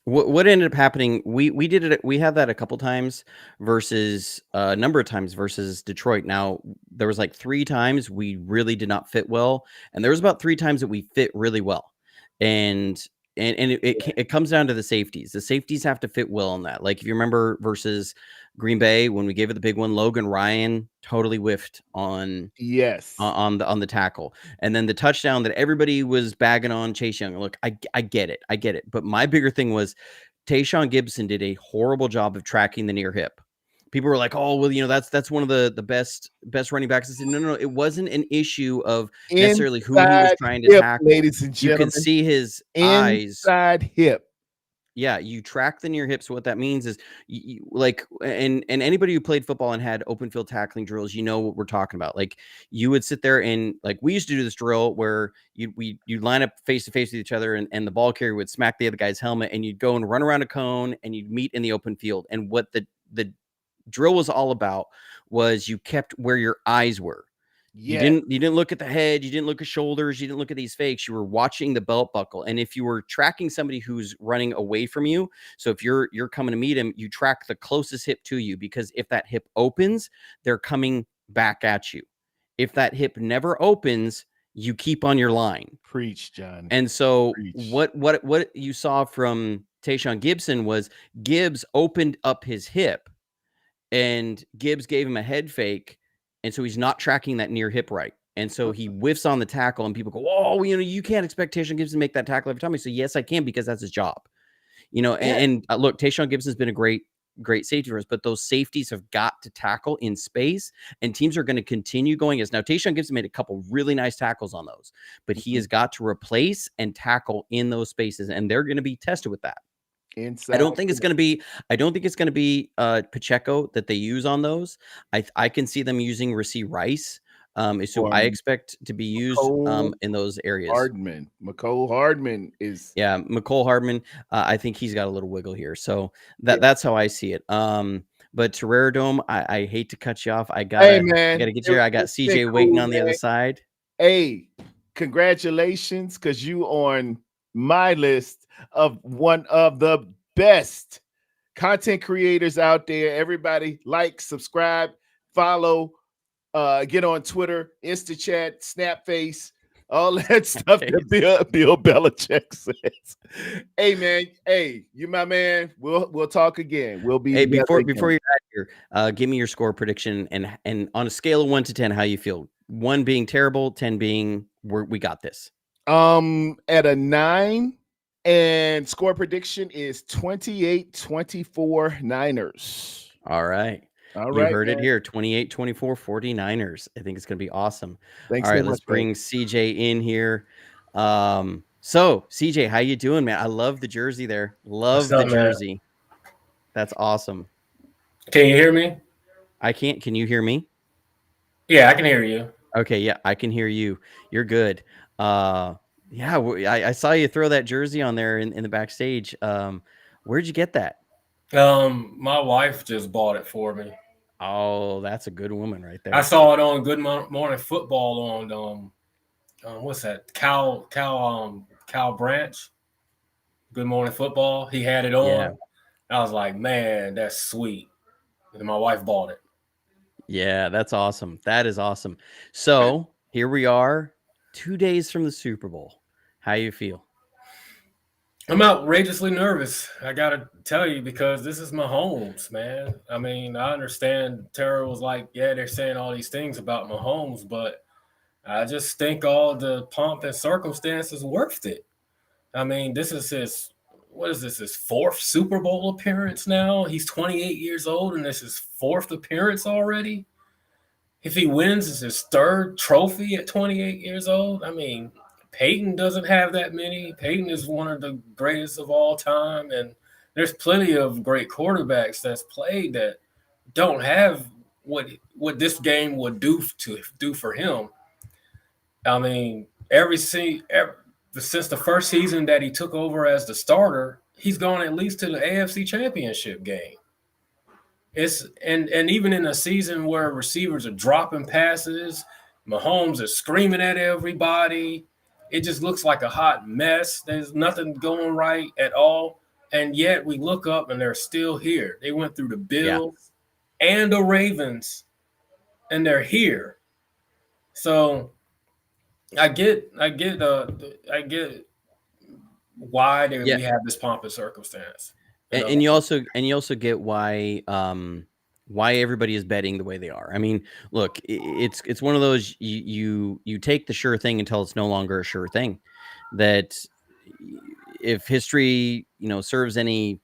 what ended up happening, we did it, we had that a couple times versus a number of times versus Detroit. Now there was like 3 times we really did not fit well, and there was about 3 times that we fit really well. And and it comes down to the safeties. The safeties have to fit well on that. Like if you remember versus Green Bay when we gave it the big one, Logan Ryan totally whiffed on the tackle, and then the touchdown that everybody was bagging on Chase Young. Look, I get it, but my bigger thing was Tayshaun Gibson did a horrible job of tracking the near hip. People were like, "Oh, well, that's one of the best running backs." I said, "No, it wasn't an issue of necessarily who he was trying to tackle, ladies and gentlemen. You can see his eyes, inside hip." Yeah, you track the near hip. So what that means is, and anybody who played football and had open field tackling drills, you know what we're talking about. Like you would sit there and like we used to do this drill where you'd line up face to face with each other, and the ball carrier would smack the other guy's helmet, and you'd go and run around a cone, and you'd meet in the open field. And what the drill was all about was you kept where your eyes were. Yeah. You didn't look at the head, you didn't look at shoulders, you didn't look at these fakes. You were watching the belt buckle. And if you were tracking somebody who's running away from you, so if you're coming to meet him, you track the closest hip to you, because if that hip opens, they're coming back at you. If that hip never opens, you keep on your line. Preach, John. And so what you saw from Tayshaun Gibson was Gibbs opened up his hip and Gibbs gave him a head fake. And so he's not tracking that near hip right. And so he whiffs on the tackle, and people go, "Oh, you can't expect Tayshaun Gibson to make that tackle every time." I say, "Yes, I can, because that's his job." And look, Tayshaun Gibson's been a great safety for us, but those safeties have got to tackle in space, and teams are going to continue going as now. Tayshaun Gibson made a couple really nice tackles on those, but he has got to replace and tackle in those spaces, and they're going to be tested with that. Inside. I don't think it's going to be Pacheco that they use on those. I can see them using Rasheed Rice. So I expect to be used in those areas. McCole Hardman is. Yeah, McCole Hardman. I think he's got a little wiggle here. So that's how I see it. But Terrera Dome, I hate to cut you off. I gotta get you here. I got CJ waiting on the other side. Hey, congratulations, because you on my list of one of the best content creators out there. Everybody like, subscribe, follow, get on Twitter, InstaChat, Snapface, all that stuff that Bill Belichick says. Hey man, you my man. We'll talk again. We'll be before you're out here, give me your score prediction and on a scale of 1 to 10, how you feel. 1 being terrible, 10 being we got this. At a 9. And score prediction is 28-24 Niners. All right. You heard it here. 28-24 49ers. I think it's going to be awesome. Thanks. All right, let's bring CJ in here. So CJ, how you doing, man? I love the jersey there. Love the jersey. Man? That's awesome. Can you hear me? I can't. Can you hear me? Yeah, I can hear you. Okay, yeah, I can hear you. You're good. Yeah, I saw you throw that jersey on there in the backstage. Where'd you get that? My wife just bought it for me. Oh, that's a good woman right there. I saw it on Good Morning Football on what's that? Cal Branch. Good Morning Football. He had it on. Yeah. I was like, man, that's sweet. And my wife bought it. Yeah, that's awesome. That is awesome. So here we are, 2 days from the Super Bowl. How you feel? I'm outrageously nervous. I got to tell you, because this is Mahomes, man. I mean, I understand Tara was like, yeah, they're saying all these things about Mahomes, but I just think all the pomp and circumstances worth it. I mean, this is his 4th Super Bowl appearance now. He's 28 years old, and this is 4th appearance already. If he wins, it's his 3rd trophy at 28 years old. I mean, Peyton doesn't have that many. Peyton is one of the greatest of all time, and there's plenty of great quarterbacks that's played that don't have what this game would do for him. I mean, since the first season that he took over as the starter, he's gone at least to the AFC Championship game. And even in a season where receivers are dropping passes, Mahomes is screaming at everybody. It just looks like a hot mess. There's nothing going right at all. And yet we look up and they're still here. They went through the Bills and the Ravens, and they're here. So I get why do we have this pomp and circumstance? And you also get why everybody is betting the way they are. I mean, look, it's one of those you take the sure thing until it's no longer a sure thing. That if history, serves any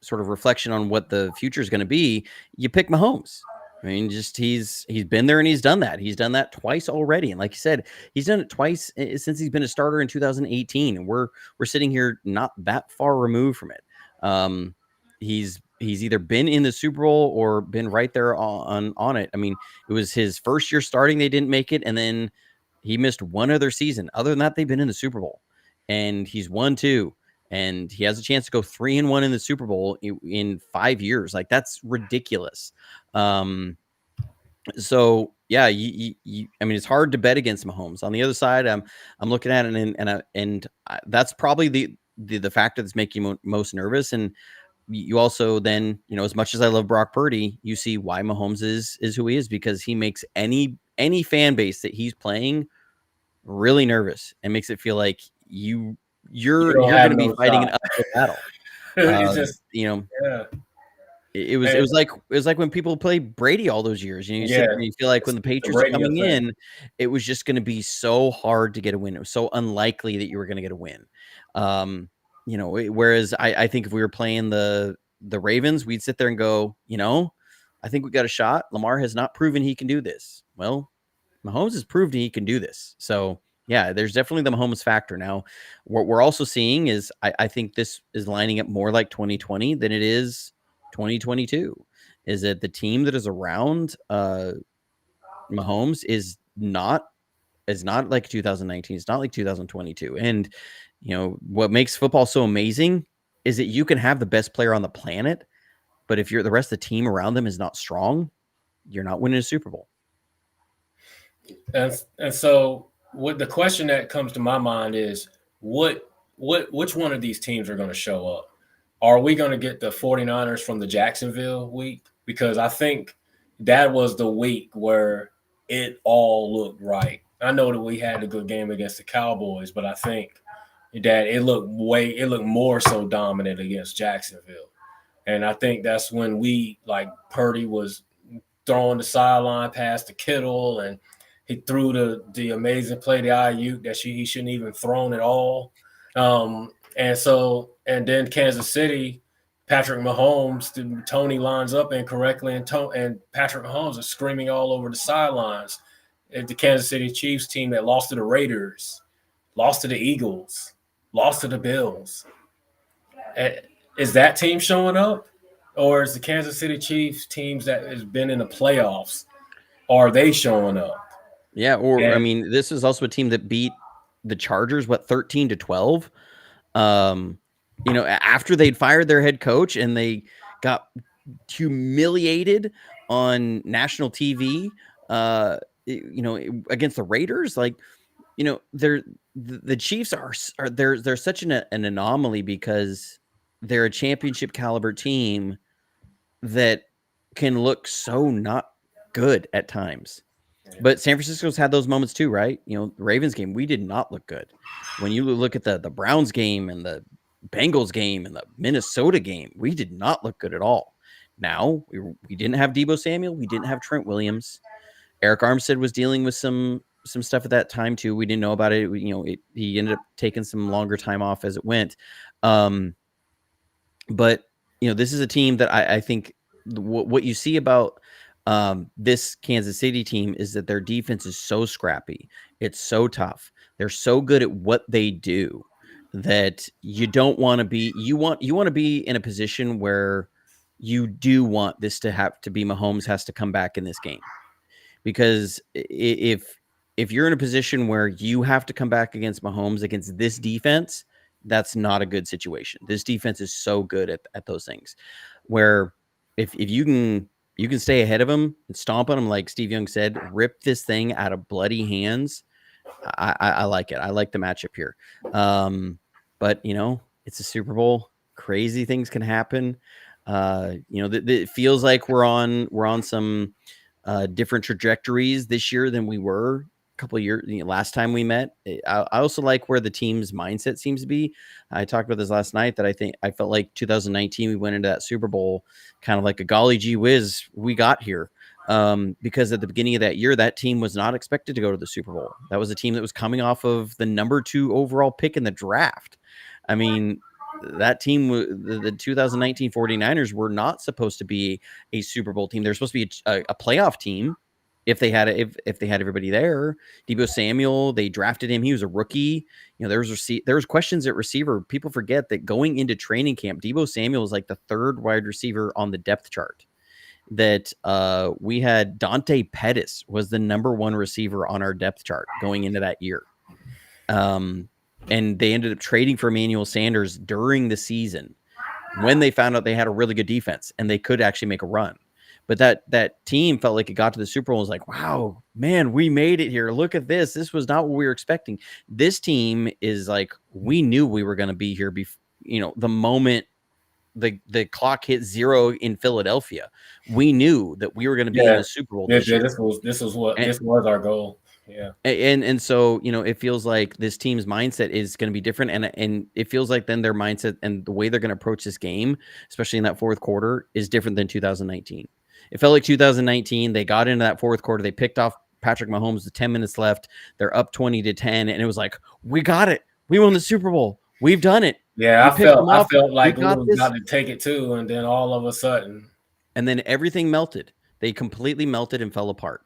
sort of reflection on what the future is going to be, you pick Mahomes. I mean, just he's been there and he's done that. He's done that twice already, and like you said, he's done it twice since he's been a starter in 2018, and we're sitting here not that far removed from it. He's either been in the Super Bowl or been right there on it. I mean, it was his first year starting; they didn't make it, and then he missed one other season. Other than that, they've been in the Super Bowl, and he's won 2. And he has a chance to go 3-1 in the Super Bowl in 5 years. Like, that's ridiculous. So yeah, I mean, it's hard to bet against Mahomes. On the other side, I'm looking at it, and that's probably the factor that's making you most nervous. And you also then, as much as I love Brock Purdy, you see why Mahomes is who he is, because he makes any fan base that he's playing really nervous and makes it feel like you're going to be fighting an uphill battle. It was like when people play Brady all those years. You feel like when the Patriots are coming in, it was just going to be so hard to get a win. It was so unlikely that you were going to get a win. Whereas I think if we were playing the Ravens, we'd sit there and go, I think we got a shot. Lamar has not proven he can do this. Well, Mahomes has proved he can do this. So yeah, there's definitely the Mahomes factor. Now, what we're also seeing is I think this is lining up more like 2020 than it is 2022. Is that the team that is around Mahomes is not like 2019. It's not like 2022. And what makes football so amazing is that you can have the best player on the planet, but if the rest of the team around them is not strong, you're not winning a Super Bowl. And so what the question that comes to my mind is which one of these teams are going to show up? Are we going to get the 49ers from the Jacksonville week? Because I think that was the week where it all looked right. I know that we had a good game against the Cowboys, but I think that it looked more so dominant against Jacksonville. And I think that's when Purdy was throwing the sideline pass to Kittle, and he threw the amazing play to Ayuk that he shouldn't even thrown at all. And then Kansas City, Patrick Mahomes, Tony lines up incorrectly, and Patrick Mahomes is screaming all over the sidelines. The Kansas City Chiefs team that lost to the Raiders, lost to the Eagles, lost to the Bills. Is that team showing up? Or is the Kansas City Chiefs teams that has been in the playoffs, are they showing up? Yeah, I mean, this is also a team that beat the Chargers, 13-12. After they'd fired their head coach and they got humiliated on national TV, against the Raiders. Like, the Chiefs they're such an anomaly because they're a championship caliber team that can look so not good at times. But San Francisco's had those moments too, right? The Ravens game, we did not look good. When you look at the Browns game and the Bengals game and the Minnesota game, we did not look good at all. Now, we didn't have Deebo Samuel. We didn't have Trent Williams. Eric Armstead was dealing with some stuff at that time too. We didn't know about it. He ended up taking some longer time off as it went. But this is a team that I think what you see about this Kansas City team is that their defense is so scrappy. It's so tough. They're so good at what they do that you don't want to be. You want to be in a position where you do want this to have to be Mahomes has to come back in this game, because if you're in a position where you have to come back against Mahomes against this defense, that's not a good situation. This defense is so good at those things, where if you can stay ahead of him and stomp on him, like Steve Young said, rip this thing out of bloody hands. I like it. I like the matchup here. But it's a Super Bowl. Crazy things can happen. It feels like we're on some different trajectories this year than we were a couple of years, last time we met. I also like where the team's mindset seems to be. I talked about this last night that I felt like 2019 we went into that Super Bowl kind of like a golly gee whiz, we got here. Because at the beginning of that year, that team was not expected to go to the Super Bowl. That was a team that was coming off of the number 2 overall pick in the draft. I mean, that team, the 2019 49ers, were not supposed to be a Super Bowl team. They're supposed to be a playoff team if they had if they had everybody there. Deebo Samuel, they drafted him. He was a rookie. There was questions at receiver. People forget that going into training camp, Deebo Samuel was like the 3rd wide receiver on the depth chart. That we had Dante Pettis was the number 1 receiver on our depth chart going into that year. And they ended up trading for Emmanuel Sanders during the season when they found out they had a really good defense and they could actually make a run. But that team felt like it got to the Super Bowl and was like, wow, man, we made it here. Look at this. This was not what we were expecting. This team is like, we knew we were going to be here the moment the clock hit 0 in Philadelphia. We knew that we were going to be in the Super Bowl this year. This was our goal. Yeah. And so, it feels like this team's mindset is going to be different. And it feels like then their mindset and the way they're going to approach this game, especially in that 4th quarter, is different than 2019. It felt like 2019, they got into that 4th quarter. They picked off Patrick Mahomes with 10 minutes left. They're up 20-10. And it was like, we got it. We won the Super Bowl. We've done it. Yeah, I felt like we were about to take it too. And then all of a sudden. And then everything melted. They completely melted and fell apart.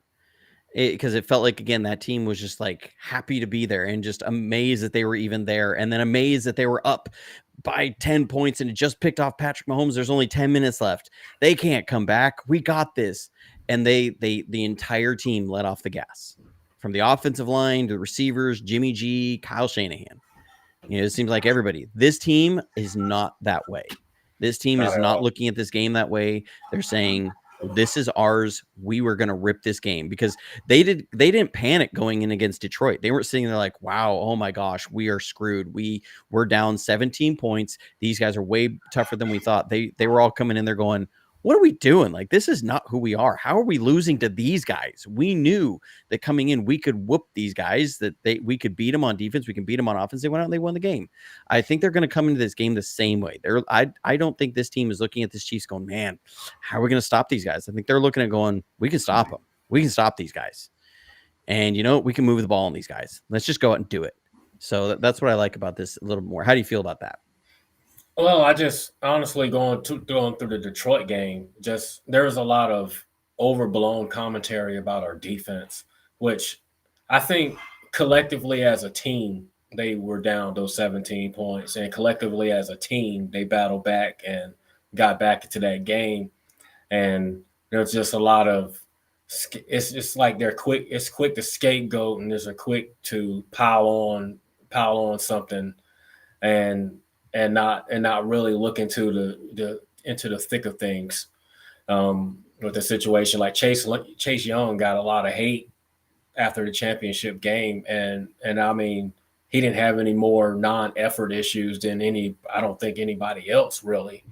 Because it felt like, again, that team was just like happy to be there and just amazed that they were even there, and then amazed that they were up by 10 points and it just picked off Patrick Mahomes. There's only 10 minutes left. They can't come back. We got this. And the entire team let off the gas, from the offensive line to the receivers, Jimmy G, Kyle Shanahan. It seems like everybody. This team is not that way. This team is not looking at this game that way. They're saying, this is ours. We were going to rip this game, because they didn't panic going in against Detroit. They weren't sitting there like, wow, oh my gosh, we are screwed. We're down 17 points. These guys are way tougher than we thought. They were all coming in there going, what are we doing? Like, this is not who we are. How are we losing to these guys? We knew that coming in, we could whoop these guys, that we could beat them on defense. We can beat them on offense. They went out and they won the game. I think they're going to come into this game the same way. I don't think this team is looking at this Chiefs going, man, how are we going to stop these guys? I think they're looking at going, we can stop them. We can stop these guys. And, we can move the ball on these guys. Let's just go out and do it. So that's what I like about this a little more. How do you feel about that? Well, I just honestly going through the Detroit game, there was a lot of overblown commentary about our defense, which I think collectively as a team, they were down those 17 points, and collectively as a team, they battled back and got back into that game. And there's just a lot of, it's just like it's quick to scapegoat, and there's a quick to pile on something and not really look into the thick of things. With the situation, like Chase Young got a lot of hate after the championship game, and I mean, he didn't have any more non-effort issues than I don't think anybody else really.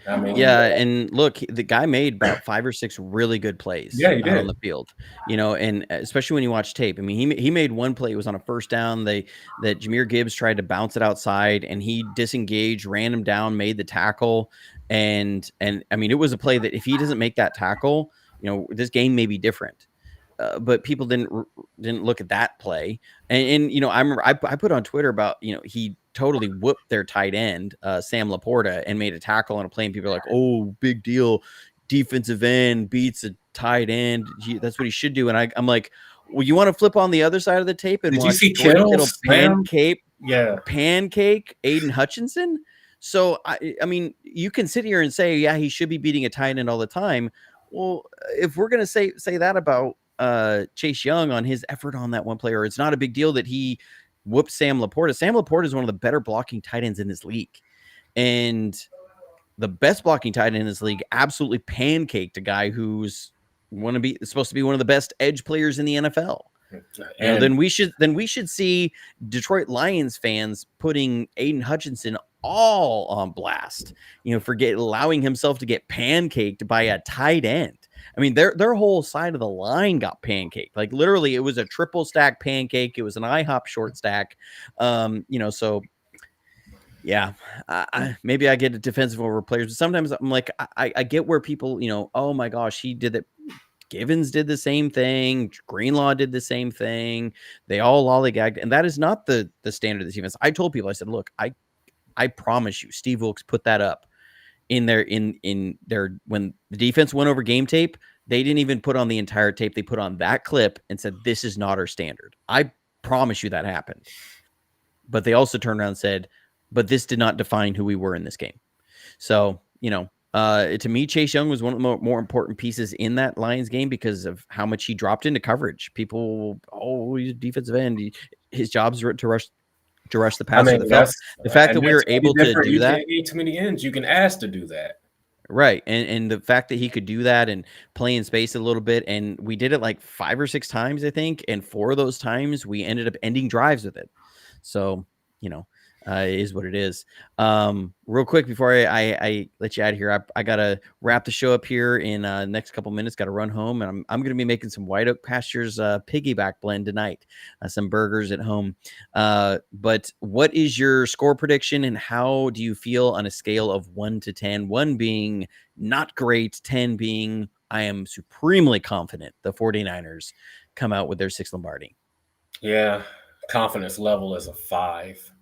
I mean, yeah, and look, the guy made about 5 or 6 really good plays he did. On the field, and especially when you watch tape. I mean, he made one play. It was on a first down. That Jahmyr Gibbs tried to bounce it outside, and he disengaged, ran him down, made the tackle, and I mean, it was a play that if he doesn't make that tackle, this game may be different. But people didn't look at that play, and I remember I put on Twitter about he totally whooped their tight end Sam Laporta and made a tackle on a play, and people are like, oh, big deal, defensive end beats a tight end, that's what he should do. And I'm like, well, you want to flip on the other side of the tape and did watch you see Kittle pancake Aiden Hutchinson? So I mean, you can sit here and say, yeah, he should be beating a tight end all the time. Well, if we're gonna say that about Chase Young on his effort on that one player, it's not a big deal that he whooped Sam Laporta. Sam Laporta is one of the better blocking tight ends in this league, and the best blocking tight end in this league absolutely pancaked a guy who's supposed to be one of the best edge players in the NFL. And then we should see Detroit Lions fans putting Aiden Hutchinson all on blast, for allowing himself to get pancaked by a tight end. I mean, their whole side of the line got pancaked. Like literally, it was a triple stack pancake. It was an IHOP short stack. So yeah, maybe I get a defensive over players, but sometimes I'm like, I get where people, oh my gosh, he did it. Givens did the same thing. Greenlaw did the same thing. They all lollygagged, and that is not the standard of the defense. I told people, I said, look, I promise you, Steve Wilkes put that up in their when the defense went over game tape. They didn't even put on the entire tape. They put on that clip and said, this is not our standard. I promise you that happened. But they also turned around and said, but this did not define who we were in this game. So, to me, Chase Young was one of the more important pieces in that Lions game because of how much he dropped into coverage. People, he's a defensive end. His job's to rush the passer. The fact that we were able to do that. You can't get too many ends. You can ask to do that. Right. And the fact that he could do that and play in space a little bit. And we did it like 5 or 6 times, I think. And 4 of those times we ended up ending drives with it. So, it is what it is. Real quick before I let you out of here, I gotta wrap the show up here in the next couple minutes. Got to run home, and I'm gonna be making some White Oak Pastures piggyback blend tonight. Some burgers at home. But what is your score prediction, and how do you feel on a scale of 1 to 10? 1 being not great, 10 being I am supremely confident the 49ers come out with their 6th Lombardi. Yeah, confidence level is a 5.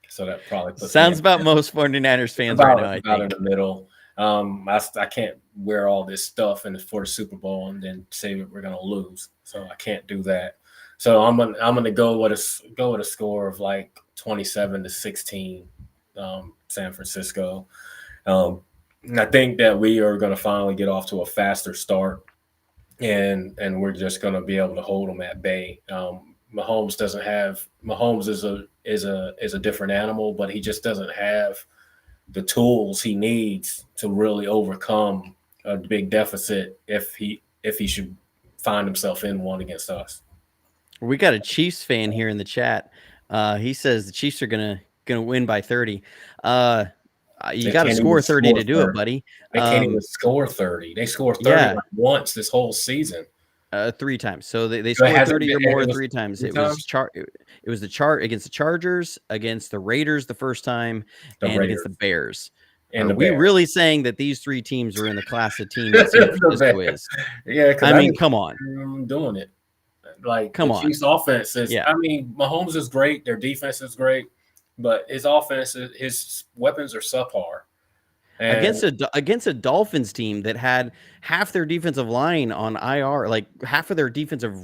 So that probably sounds about most 49ers fans right now. I think in the middle. I can't wear all this stuff for the Super Bowl and then say that we're going to lose. So I can't do that. So I'm gonna go with a score of like 27-16, San Francisco. And I think that we are going to finally get off to a faster start, and we're just going to be able to hold them at bay. Mahomes is a different animal, but he just doesn't have the tools he needs to really overcome a big deficit if he should find himself in one against us. We got a Chiefs fan here in the chat. He says the Chiefs are gonna win by 30. You got to score 30 to do it, buddy. They can't even score 30. They score 30 once this whole season. 3 times. So they scored 30 or more 3 times. It was the chart against the Chargers, against the Raiders the first time, and against the Bears. And are we really saying that these 3 teams are in the class of team that San Francisco is? Yeah, I mean, come on. I'm doing it. Like, come on. Chiefs' offense is, I mean, Mahomes is great. Their defense is great. But his offense, his weapons are subpar. And against a Dolphins team that had half their defensive line on IR, like half of their defensive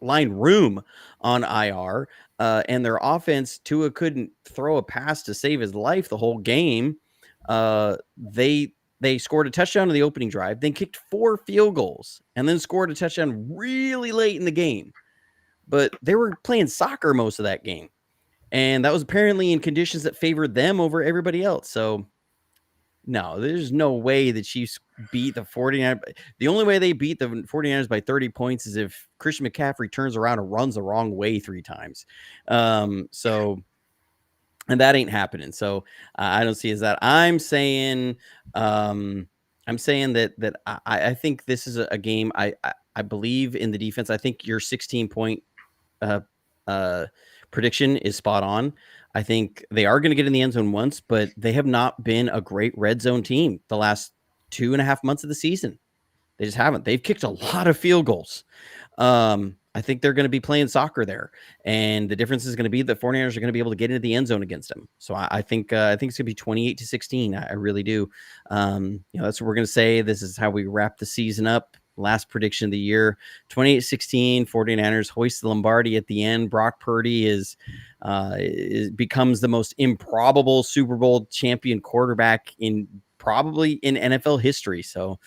line room on IR, and their offense, Tua couldn't throw a pass to save his life the whole game. They scored a touchdown in the opening drive, then kicked 4 field goals, and then scored a touchdown really late in the game. But they were playing soccer most of that game. And that was apparently in conditions that favored them over everybody else. So, no, there's no way the Chiefs beat the 49ers. The only way they beat the 49ers by 30 points is if Christian McCaffrey turns around and runs the wrong way 3 times. And that ain't happening. So, I don't see as that. I'm saying that I think this is a game. I believe in the defense. I think your 16-point prediction is spot on. I think they are going to get in the end zone once, but they have not been a great red zone team the last 2.5 months of the season. They just haven't. They've kicked a lot of field goals. I think they're going to be playing soccer there, and the difference is going to be the 49ers are going to be able to get into the end zone against them. So I think it's going to be 28-16. I really do. That's what we're going to say. This is how we wrap the season up. Last prediction of the year, 28-16, 49ers hoist the Lombardi at the end. Brock Purdy becomes the most improbable Super Bowl champion quarterback in NFL history. So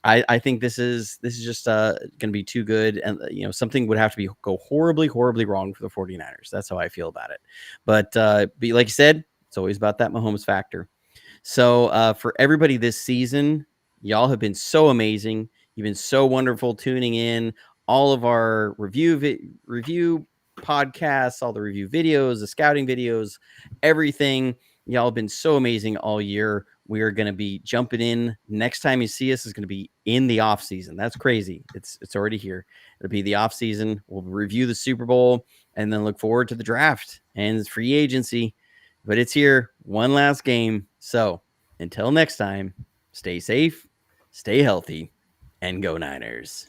I think this is just going to be too good. And, something would have to go horribly, horribly wrong for the 49ers. That's how I feel about it. But like you said, it's always about that Mahomes factor. So for everybody this season, y'all have been so amazing. You've been so wonderful tuning in. All of our review podcasts, all the review videos, the scouting videos, everything. Y'all have been so amazing all year. We are going to be jumping in. Next time you see us is going to be in the off season. That's crazy. It's already here. It'll be the off season. We'll review the Super Bowl and then look forward to the draft and free agency. But it's here. One last game. So until next time, stay safe, stay healthy, and go Niners.